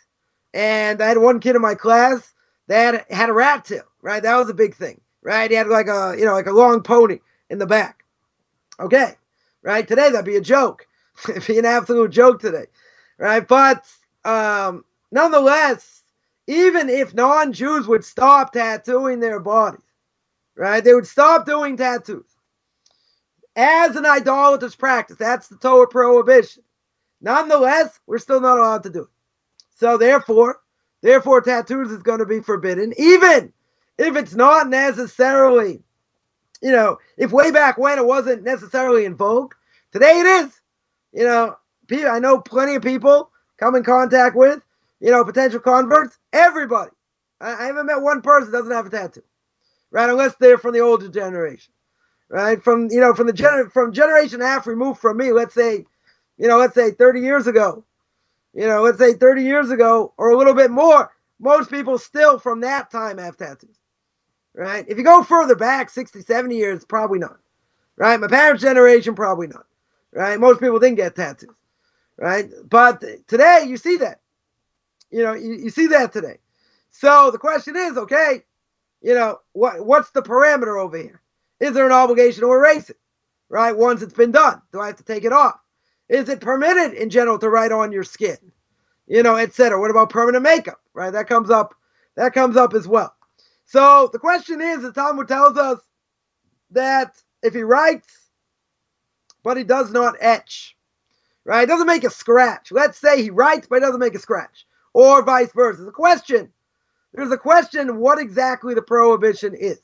And I had one kid in my class that had a rat tail. Right? That was a big thing. Right? He had like a long pony in the back. Okay. Right? Today, that'd be a joke. It'd be an absolute joke today. Right? But nonetheless, even if non-Jews would stop tattooing their bodies, right? They would stop doing tattoos as an idolatrous practice. That's the Torah prohibition. Nonetheless, we're still not allowed to do it. So therefore, tattoos is going to be forbidden, even if it's not necessarily, if way back when it wasn't necessarily in vogue. Today it is. I know plenty of people come in contact with, potential converts, everybody. I haven't met one person that doesn't have a tattoo, right? Unless they're from the older generation, right? From generation half removed from me, let's say 30 years ago, or a little bit more, most people still from that time have tattoos, right? If you go further back, 60, 70 years, probably not, right? My parents' generation, probably not, right? Most people didn't get tattoos, right? But today, you see that. You see that today. So the question is, okay, what's the parameter over here? Is there an obligation to erase it, right? Once it's been done, do I have to take it off? Is it permitted in general to write on your skin, etc.? What about permanent makeup, right? That comes up as well. So the question is, the Talmud tells us that if he writes, but he does not etch, right? He doesn't make a scratch. Let's say he writes, but he doesn't make a scratch, or vice versa. There's a question what exactly the prohibition is,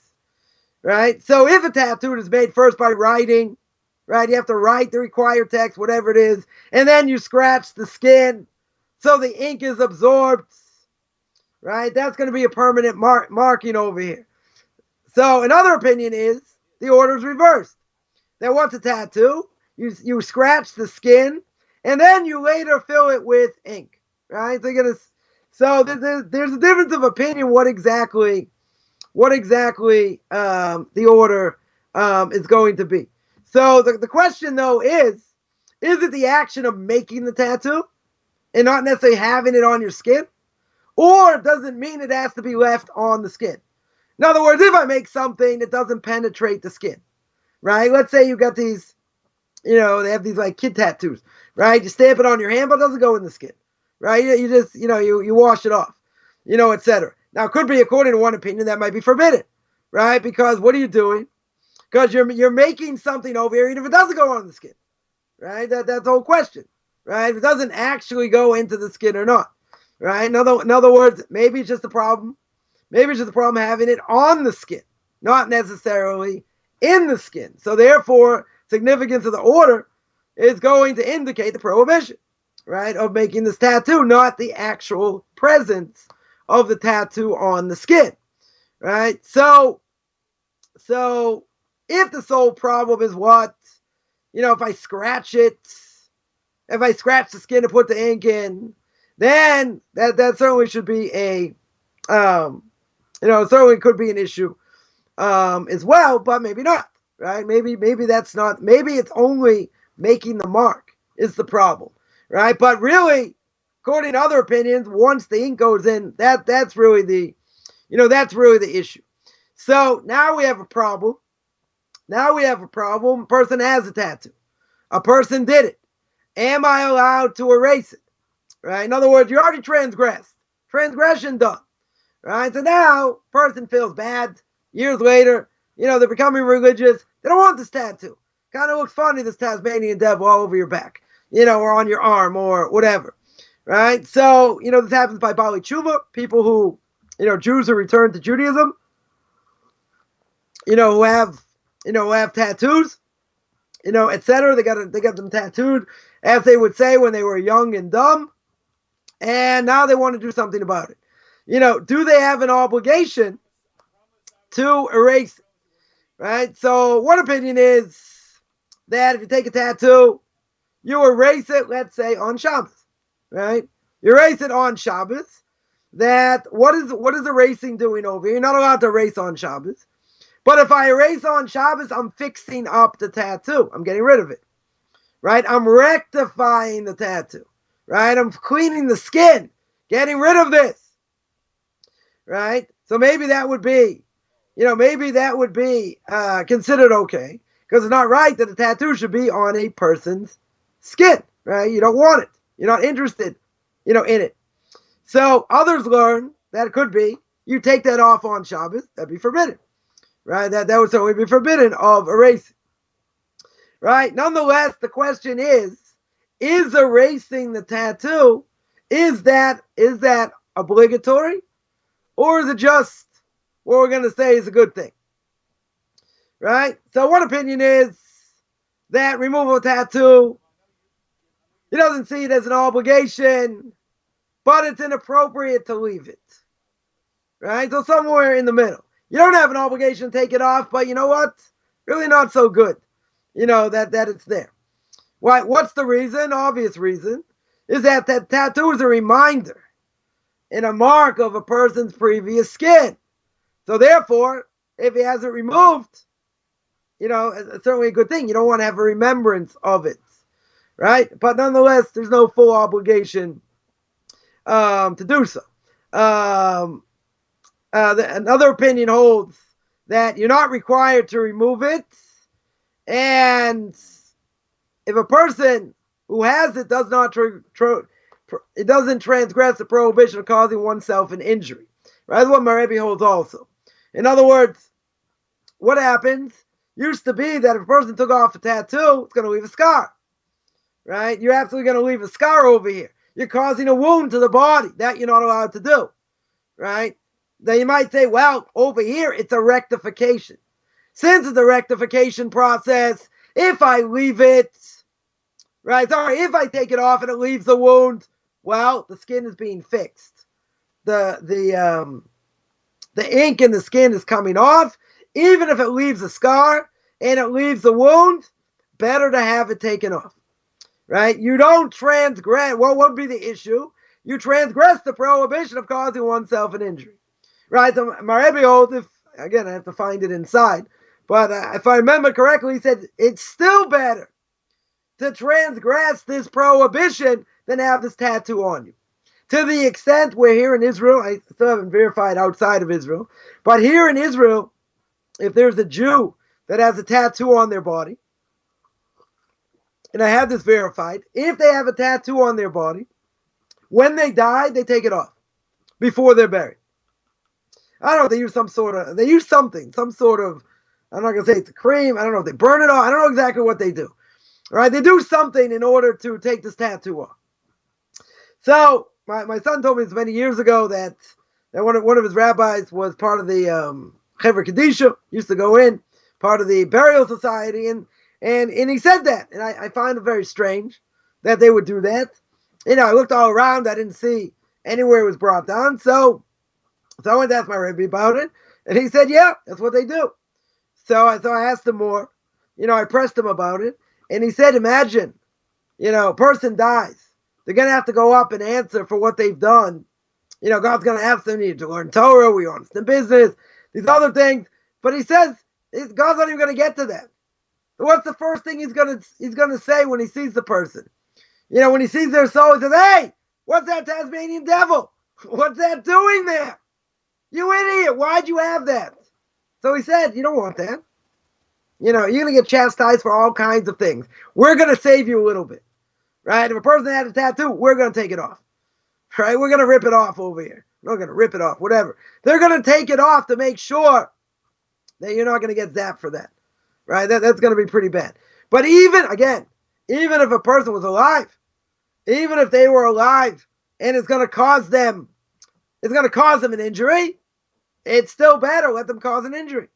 right? So if a tattoo is made first by writing, right, you have to write the required text, whatever it is, and then you scratch the skin so the ink is absorbed, right? That's going to be a permanent marking over here. So another opinion is the order is reversed. That once a tattoo, you scratch the skin, and then you later fill it with ink, right? So there's a difference of opinion what exactly the order is going to be. So the question though is it the action of making the tattoo and not necessarily having it on your skin, or does it mean it has to be left on the skin? In other words, if I make something that doesn't penetrate the skin, right? Let's say you got these, they have these like kid tattoos, right? You stamp it on your hand, but it doesn't go in the skin, right? You just, you wash it off, etc. Now, it could be, according to one opinion, that might be forbidden, right? Because what are you doing? Because you're making something over here, even if it doesn't go on the skin, right? That's the whole question, right? If it doesn't actually go into the skin or not, right? In other words, maybe it's just a problem. Maybe it's just a problem having it on the skin, not necessarily in the skin. So therefore, significance of the order is going to indicate the prohibition, right, of making this tattoo, not the actual presence of the tattoo on the skin, right? So if the sole problem is what, if I scratch the skin to put the ink in, then that certainly should be certainly could be an issue as well, but maybe not, right? Maybe that's not, maybe it's only making the mark is the problem, right? But really, according to other opinions, once the ink goes in, that's really the issue. So now we have a problem. A person has a tattoo. A person did it. Am I allowed to erase it? Right? In other words, you already transgressed. Transgression done. Right? So now, person feels bad. Years later, they're becoming religious. They don't want this tattoo. Kind of looks funny, this Tasmanian devil all over your back, or on your arm or whatever. Right? So, this happens by Bali Tshuva, people who, Jews who return to Judaism, who have tattoos, etc. They got them tattooed, as they would say when they were young and dumb, and now they want to do something about it. Do they have an obligation to erase it? Right? So one opinion is that if you take a tattoo, you erase it, let's say, on Shabbos. Right? You erase it on Shabbos. That what is erasing doing over here? You're not allowed to erase on Shabbos. But if I erase on Shabbos, I'm fixing up the tattoo. I'm getting rid of it. Right? I'm rectifying the tattoo. Right? I'm cleaning the skin. Getting rid of this. Right? So maybe that would be, considered okay. Because it's not right that the tattoo should be on a person's skin. Right? You don't want it. You're not interested, in it. So others learn that it could be, you take that off on Shabbos, that'd be forbidden. Right? That would certainly be forbidden of erasing. Right? Nonetheless, the question is erasing the tattoo, is that obligatory? Or is it just what we're going to say is a good thing? Right? So one opinion is that removal of tattoo, he doesn't see it as an obligation, but it's inappropriate to leave it. Right? So somewhere in the middle. You don't have an obligation to take it off, but you know what? Really not so good, that it's there. Why? What's the reason? Obvious reason is that tattoo is a reminder and a mark of a person's previous skin. So therefore, if he has it removed, it's certainly a good thing. You don't want to have a remembrance of it, right? But nonetheless, there's no full obligation to do so. Another opinion holds that you're not required to remove it, and if a person who has it does not it doesn't transgress the prohibition of causing oneself an injury. Right? That's what my Rebbe holds also. In other words, what happens? used to be that if a person took off a tattoo, it's going to leave a scar, right? You're absolutely going to leave a scar over here. You're causing a wound to the body. That you're not allowed to do, right? Then you might say, well, over here, it's a rectification. Since it's a rectification process, if I leave it, right, sorry, if I take it off and it leaves the wound, well, the skin is being fixed. The ink in the skin is coming off. Even if it leaves a scar and it leaves the wound, better to have it taken off, right? You don't transgress. What would be the issue? You transgress the prohibition of causing oneself an injury, right? So my Rebbe holds, again, I have to find it inside, but if I remember correctly, he said it's still better to transgress this prohibition than have this tattoo on you. To the extent where here in Israel, I still haven't verified outside of Israel, but here in Israel, if there's a Jew that has a tattoo on their body, and I have this verified, if they have a tattoo on their body, when they die, they take it off before they're buried. I don't know if they use some sort of, I'm not going to say it's a cream, I don't know if they burn it off, I don't know exactly what they do. All right, they do something in order to take this tattoo off. So, my son told me this many years ago that one of his rabbis was part of the Chevra Kadisha, used to go in, part of the burial society, and he said that, and I find it very strange that they would do that. I looked all around, I didn't see anywhere it was brought down, so I went to ask my Rebbe about it, and he said, yeah, that's what they do. So I asked him more, I pressed him about it, and he said, imagine, a person dies, they're going to have to go up and answer for what they've done. God's going to ask them, you need to learn Torah, we honest in business, these other things. But he says, God's not even going to get to that. What's the first thing he's going to say when he sees the person? When he sees their soul, he says, hey, what's that Tasmanian devil? What's that doing there? You idiot, why'd you have that? So he said, you don't want that. You're going to get chastised for all kinds of things. We're going to save you a little bit. Right? If a person had a tattoo, we're going to take it off. Right? We're going to rip it off over here. We're going to rip it off, whatever. They're going to take it off to make sure that you're not going to get zapped for that. Right? That's going to be pretty bad. But even if a person was alive, even if they were alive and it's going to cause them an injury, it's still better. Let them cause an injury.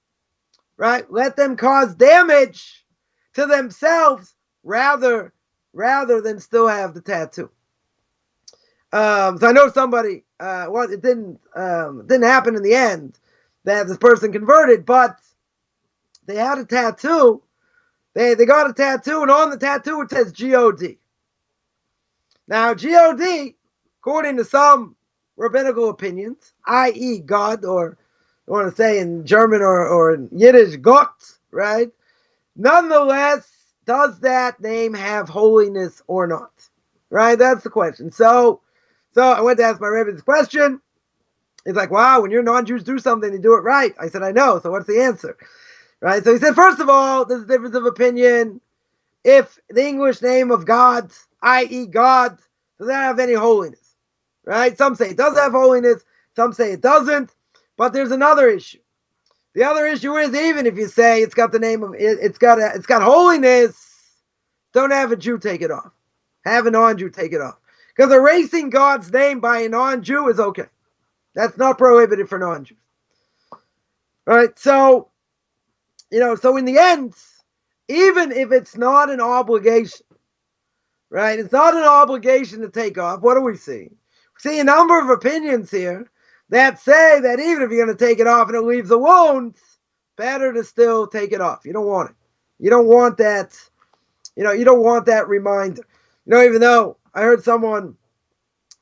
Right? Let them cause damage to themselves rather than still have the tattoo. So I know somebody, it didn't happen in the end that this person converted, but they had a tattoo. They got a tattoo, and on the tattoo it says G-O-D. Now, G-O-D, according to some rabbinical opinions, i.e. God, or I want to say in German or in Yiddish, Gott, right? Nonetheless, does that name have holiness or not? Right? That's the question. So I went to ask my Rebbe this question. He's like, wow, when you're non-Jews do something, you do it right. I said, I know. So what's the answer? Right? So he said, first of all, there's a difference of opinion. If the English name of God, i.e. God, does that have any holiness? Right? Some say it does have holiness. Some say it doesn't. But there's another issue. The other issue is, even if you say it's got the name of it's got holiness, don't have a Jew take it off. Have a non-Jew take it off. Because erasing God's name by a non-Jew is okay. That's not prohibited for non-Jews. All right, so in the end, even if it's not an obligation, right? It's not an obligation to take off. What do we see? We see a number of opinions here that say that even if you're going to take it off and it leaves a wound, better to still take it off. You don't want it. You don't want that. You don't want that reminder. Even though I heard someone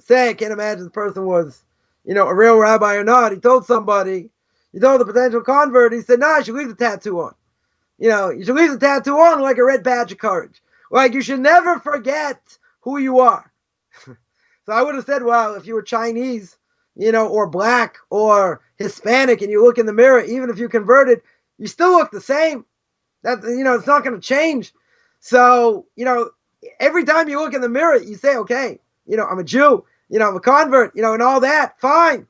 say, I can't imagine the person was, a real rabbi or not. He told the potential convert, he said, you should leave the tattoo on. You should leave the tattoo on like a red badge of courage. Like, you should never forget who you are. So I would have said, well, if you were Chinese, or black or Hispanic, and you look in the mirror, even if you converted, you still look the same. That, it's not going to change. So, every time you look in the mirror, you say, okay, I'm a Jew, I'm a convert, and all that, fine,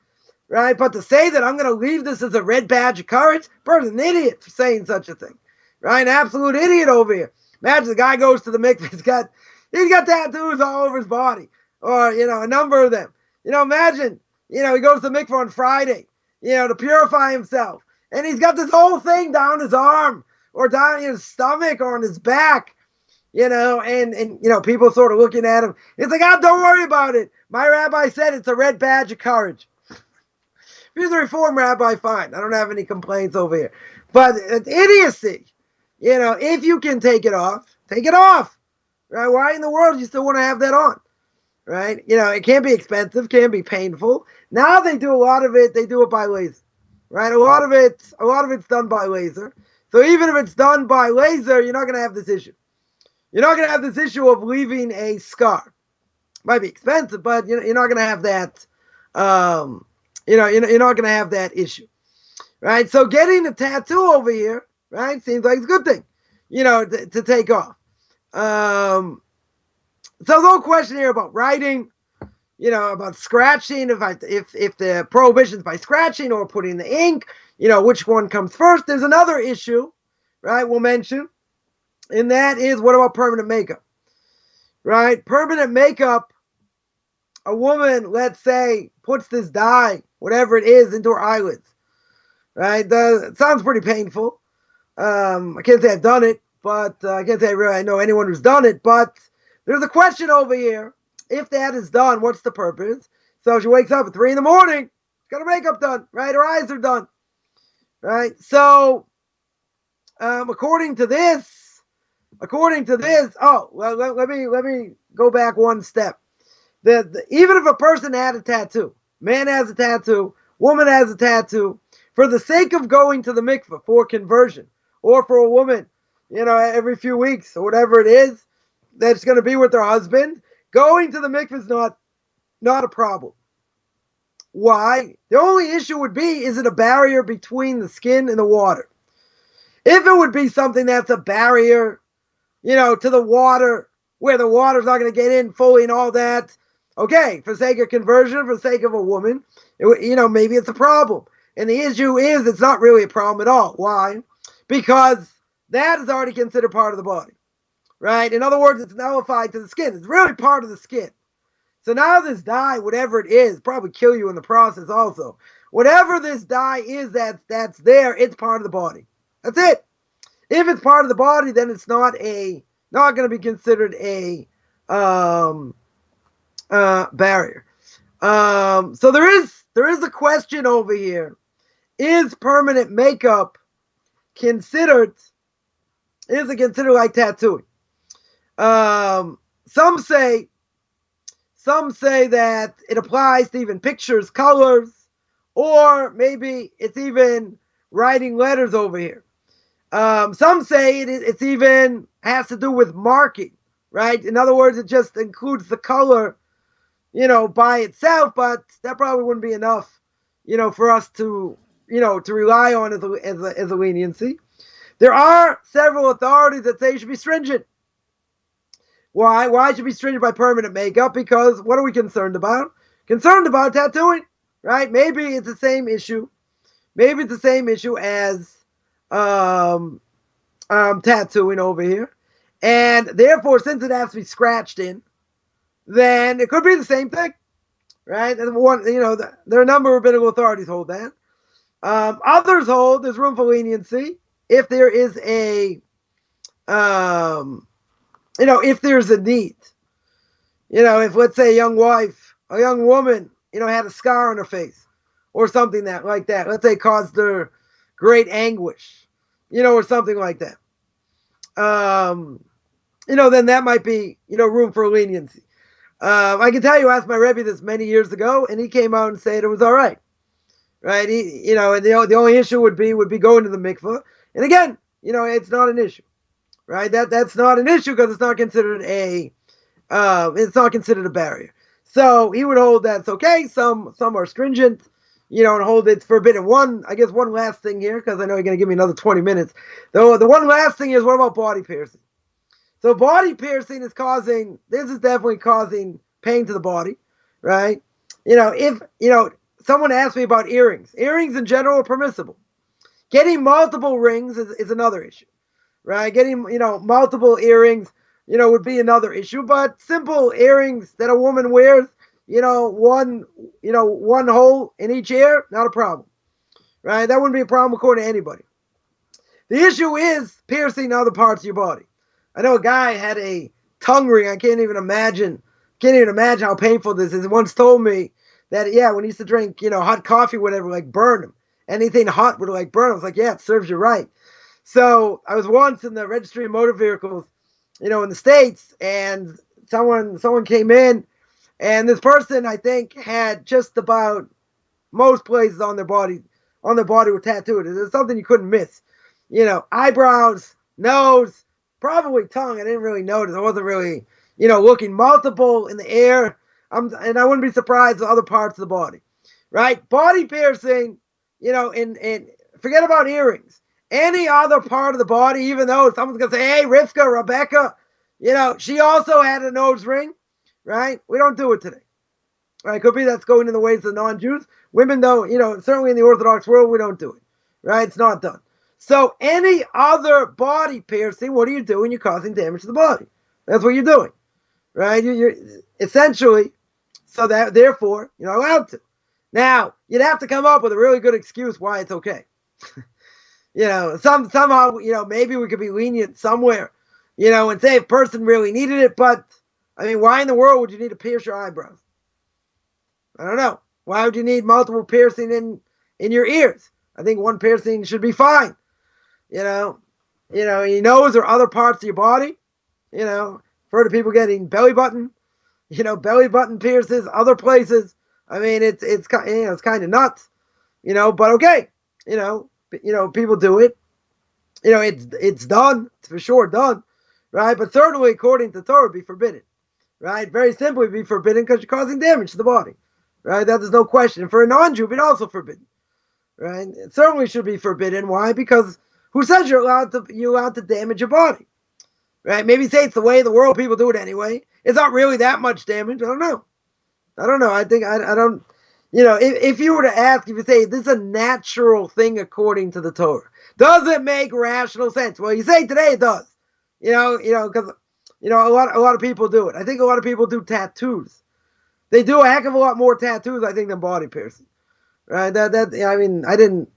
right? But to say that I'm going to leave this as a red badge of courage, person's an idiot for saying such a thing, right? An absolute idiot over here. Imagine the guy goes to the mikveh, he's got tattoos all over his body, or, a number of them. Imagine, he goes to the mikveh on Friday, to purify himself, and he's got this whole thing down his arm, or down his stomach, or on his back, and people sort of looking at him. It's like, don't worry about it. My rabbi said it's a red badge of courage. If he's a Reform rabbi, fine. I don't have any complaints over here. But it's idiocy. If you can take it off, take it off. Right? Why in the world you still want to have that on? Right? It can't be expensive, can't be painful. Now they do a lot of it, they do it by laser. Right? A lot of it's done by laser. So even if it's done by laser, you're not going to have this issue. You're not going to have this issue of leaving a scar. Might be expensive, but you're not going to have that. You're not going to have that issue, right? So getting a tattoo over here, right, seems like it's a good thing, to take off. So no question here about writing, about scratching. If the prohibition's by scratching or putting the ink, which one comes first? There's another issue, right? We'll mention. And that is, what about permanent makeup? Right? Permanent makeup, a woman, let's say, puts this dye, whatever it is, into her eyelids. Right? It sounds pretty painful. I can't say I've done it, but I can't say I know anyone who's done it. But there's a question over here. If that is done, what's the purpose? So she wakes up at 3 a.m, she's got her makeup done, right? Her eyes are done. Right? So, according to this, let me go back one step. Even if a person had a tattoo, man has a tattoo, woman has a tattoo, for the sake of going to the mikveh for conversion, or for a woman, every few weeks or whatever it is, that's going to be with her husband, going to the mikveh is not a problem. Why? The only issue would be, is it a barrier between the skin and the water? If it would be something that's a barrier, to the water, where the water's not going to get in fully and all that, okay, for sake of conversion, for sake of a woman, maybe it's a problem. And the issue is, it's not really a problem at all. Why? Because that is already considered part of the body, right? In other words, it's nullified to the skin. It's really part of the skin. So now this dye, whatever it is, probably kill you in the process also. Whatever this dye is that's there, it's part of the body. That's it. If it's part of the body, then it's not going to be considered a barrier. So there is a question over here. Is permanent makeup considered like tattooing? Some say that it applies to even pictures, colors, or maybe it's even writing letters over here. Some say it's even has to do with marking, right? In other words, it just includes the color, by itself, but that probably wouldn't be enough, for us to rely on as a leniency. There are several authorities that say you should be stringent. Why? Why should be stringent by permanent makeup? Because what are we concerned about? Concerned about tattooing, right? Maybe it's the same issue. Maybe it's the same issue as tattooing over here. And therefore, since it has to be scratched in, then it could be the same thing, right? And there are a number of rabbinical authorities hold that. Others hold there's room for leniency if there is if there's a need. If, let's say, a young woman, had a scar on her face or something like that. Let's say caused her great anguish, or something like that. Then that might be, room for leniency. I can tell you, I asked my Rebbe this many years ago, and he came out and said it was all right. Right? And the only issue would be going to the mikveh. And again, it's not an issue. Right? That's not an issue because it's not considered a barrier. So he would hold that's okay. Some are stringent, and hold it's forbidden. One last thing here, because I know you're going to give me another 20 minutes. The one last thing is, what about body piercing? So body piercing is definitely causing pain to the body, right? If someone asked me about earrings in general are permissible. Getting multiple rings is another issue. right? Getting, multiple earrings, would be another issue. But simple earrings that a woman wears, one hole in each ear, not a problem, right? That wouldn't be a problem according to anybody. The issue is piercing other parts of your body. I know a guy had a tongue ring. I can't even imagine how painful this is. He once told me that, when he used to drink, hot coffee, whatever, like burn him. Anything hot would like burn him. I was like, yeah, it serves you right. So I was once in the registry of motor vehicles, in the States, and someone came in, and this person, I think, had just about most places on their body were tattooed. It's something you couldn't miss. Eyebrows, nose, probably tongue. I didn't really notice. I wasn't really, looking multiple in the air. And I wouldn't be surprised with other parts of the body, right? Body piercing, and forget about earrings. Any other part of the body, even though someone's going to say, hey, Rivka, Rebecca, she also had a nose ring, right? We don't do it today. Right? Could be that's going in the ways of non-Jews. Women, though, certainly in the Orthodox world, we don't do it, right? It's not done. So any other body piercing, what are you doing? You're causing damage to the body. That's what you're doing, right? You're essentially, so that therefore you're not allowed to. Now, you'd have to come up with a really good excuse why it's okay. Somehow, maybe we could be lenient somewhere, and say if a person really needed it, but, I mean, why in the world would you need to pierce your eyebrows? I don't know. Why would you need multiple piercing in your ears? I think one piercing should be fine. Your nose or other parts of your body. Heard of people getting belly button pierces, other places. I mean, it's kind of nuts, but okay, people do it. It's done. It's for sure done, right? But certainly, according to Torah, be forbidden, right? Very simply, be forbidden because you're causing damage to the body, right? That is no question. And for a non-Jew, it's also forbidden, right? It certainly should be forbidden. Why? Because who says you're allowed to damage your body, right? Maybe say it's the way of the world. People do it anyway. It's not really that much damage. I don't know. I think I don't. If you were to ask, if you say this is a natural thing according to the Torah, does it make rational sense? Well, you say today it does. Because a lot of people do it. I think a lot of people do tattoos. They do a heck of a lot more tattoos, I think, than body piercing. Right? I didn't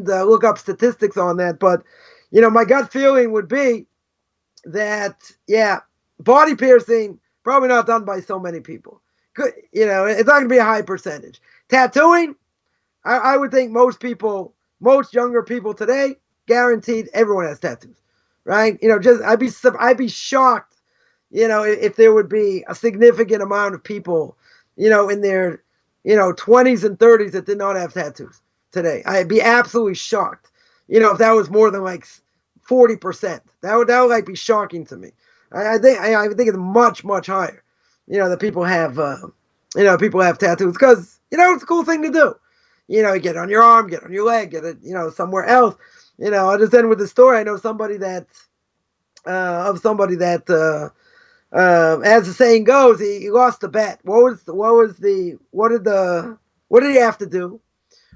look up statistics on that, but my gut feeling would be that body piercing probably not done by so many people. It's not going to be a high percentage. Tattooing, I would think most younger people today, guaranteed everyone has tattoos, right? I'd be shocked, if there would be a significant amount of people, in their, 20s and 30s that did not have tattoos today. I'd be absolutely shocked, if that was more than like 40%. That would like be shocking to me. I think it's much, much higher. That people have tattoos because, it's a cool thing to do. You get it on your arm, get it on your leg, get it, somewhere else. I'll just end with the story. I know somebody that, as the saying goes, he lost the bet. What did he have to do?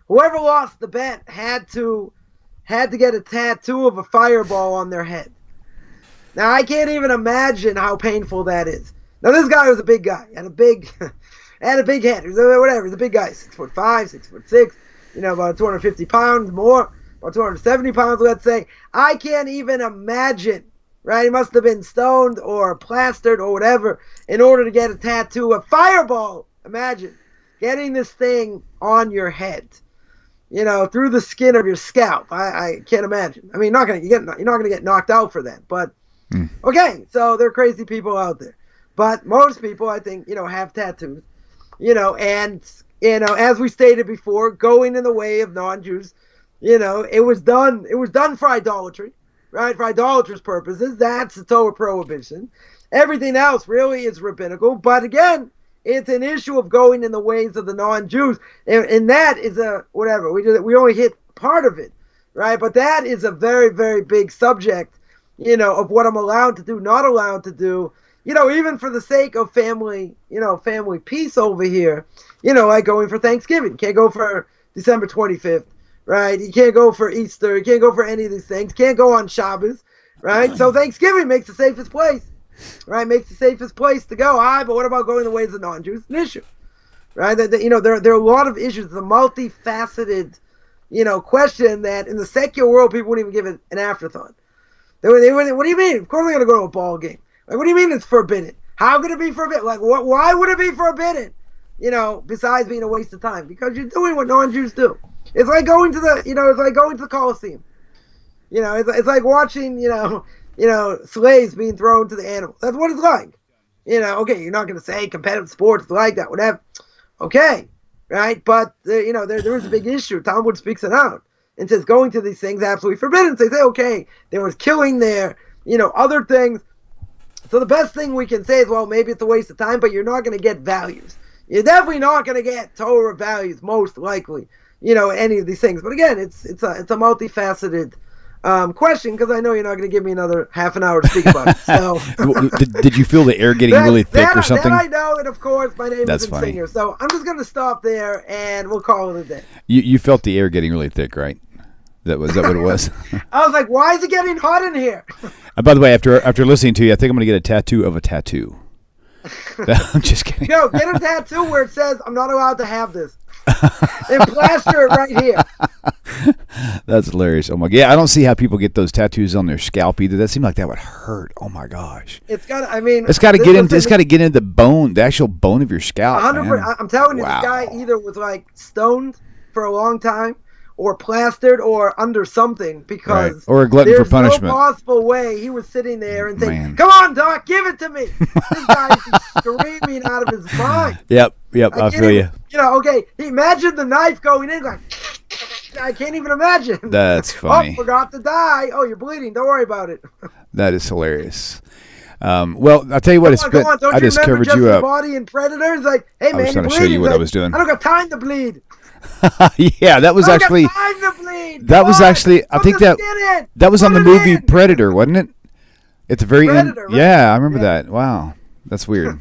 Whoever lost the bet had to get a tattoo of a fireball on their head. Now, I can't even imagine how painful that is. Now, this guy was a big guy, had a big head. He was whatever, he's a big guy, 6'5", 6'6", about 250 pounds more, about 270 pounds, let's say. I can't even imagine, right? He must have been stoned or plastered or whatever in order to get a tattoo, a fireball. Imagine getting this thing on your head, through the skin of your scalp. I can't imagine. I mean, you're not gonna get knocked out for that, but okay. So there are crazy people out there. But most people, I think, have tattoos, and, as we stated before, going in the way of non-Jews, it was done for idolatry, right? For idolatrous purposes. That's the Torah prohibition. Everything else really is rabbinical. But again, it's an issue of going in the ways of the non-Jews. And that is whatever. We only hit part of it, right? But that is a very, very big subject, of what I'm allowed to do, not allowed to do. Even for the sake of family, family peace over here, like going for Thanksgiving. Can't go for December 25th, right? You can't go for Easter. You can't go for any of these things. You can't go on Shabbos, right? So Thanksgiving makes the safest place, right? Makes the safest place to go. But what about going the ways of non-Jews? An issue, right? There are a lot of issues. It's a multifaceted, question that in the secular world people wouldn't even give it an afterthought. What do you mean? Of course they're going to go to a ball game. Like, what do you mean it's forbidden? How could it be forbidden? Like, why would it be forbidden? Besides being a waste of time, because you're doing what non-Jews do. It's like going to the Coliseum. It's like watching, slaves being thrown to the animals. That's what it's like. Okay, you're not going to say competitive sports like that, whatever. Okay, right? But, there is a big issue. Talmud speaks it out and says going to these things absolutely forbidden. So they say, okay, there was killing there, other things. So the best thing we can say is, well, maybe it's a waste of time, but you're not going to get values. You're definitely not going to get Torah values, most likely, any of these things. But again, it's a multifaceted question, because I know you're not going to give me another half an hour to speak about it. So did you feel the air getting really thick or something? That I know, and of course, my name That's isn't funny. Singer. So I'm just going to stop there, and we'll call it a day. You felt the air getting really thick, right? Is that what it was? I was like, why is it getting hot in here? By the way, after listening to you, I think I'm going to get a tattoo of a tattoo. I'm just kidding. No, get a tattoo where it says, I'm not allowed to have this. And plaster it right here. That's hilarious. Oh my God. Yeah, I don't see how people get those tattoos on their scalp either. That seemed like that would hurt. Oh my gosh. It's got to get into the bone, the actual bone of your scalp. 100%. I'm telling you, Wow. This guy either was like stoned for a long time, or plastered, or under something, because right. Or a glutton for punishment. There's no possible way he was sitting there and saying, Man. "Come on, Doc, give it to me." This guy is screaming out of his mind. Yep, I feel you. Okay, imagine the knife going in, like, I can't even imagine. That's funny. Oh, forgot to die. Oh, you're bleeding. Don't worry about it. That is hilarious. Well, I'll tell you what, Come on. Don't I just covered Jesse you up. Body and Predators? Like, hey, man, I was trying to show bleeding. you what like, I was doing. I don't got time to bleed. Yeah, that was actually. I don't got time to bleed. That was actually. I think that was on the movie Predator, wasn't it? At the very end. Predator, right? Yeah, I remember that. Wow, that's weird.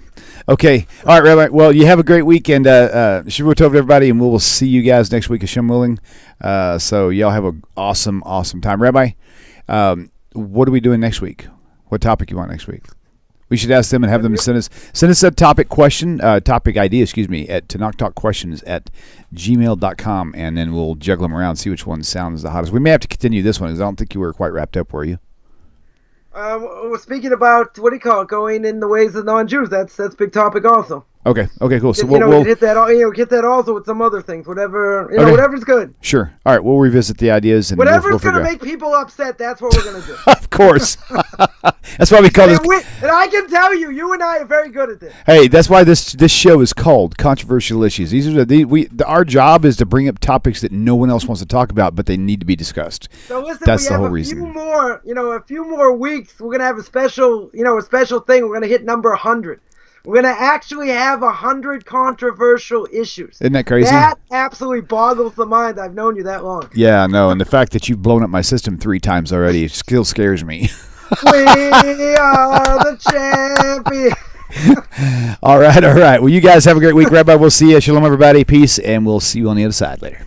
Okay, all right, Rabbi. Well, you have a great weekend. Shavua Tov to everybody, and we will see you guys next week, Hashem willing. So y'all have an awesome time, Rabbi. What are we doing next week? What topic you want next week? We should ask them and have them send us a topic idea, at tanaktalkquestions@gmail.com, and then we'll juggle them around, see which one sounds the hottest. We may have to continue this one, because I don't think you were quite wrapped up, were you? We're speaking about, what do you call it, going in the ways of non-Jews. That's a big topic also. Okay, cool. So we'll hit that. Get that also with some other things. Whatever, whatever's good. Sure. All right, we'll revisit the ideas and whatever's we'll going to make people upset. That's what we're going to do. Of course. That's why we call this. And I can tell you and I are very good at this. Hey, that's why this show is called Controversial Issues. These are our job is to bring up topics that no one else wants to talk about, but they need to be discussed. So listen, that's we the have whole reason. A few more weeks. We're going to have a special thing. We're going to hit number 100. We're going to actually have 100 controversial issues. Isn't that crazy? That absolutely boggles the mind. I've known you that long. Yeah, I know. And the fact that you've blown up my system 3 times already still scares me. We are the champions. All right. Well, you guys have a great week, Rabbi. We'll see you. Shalom, everybody. Peace, and we'll see you on the other side later.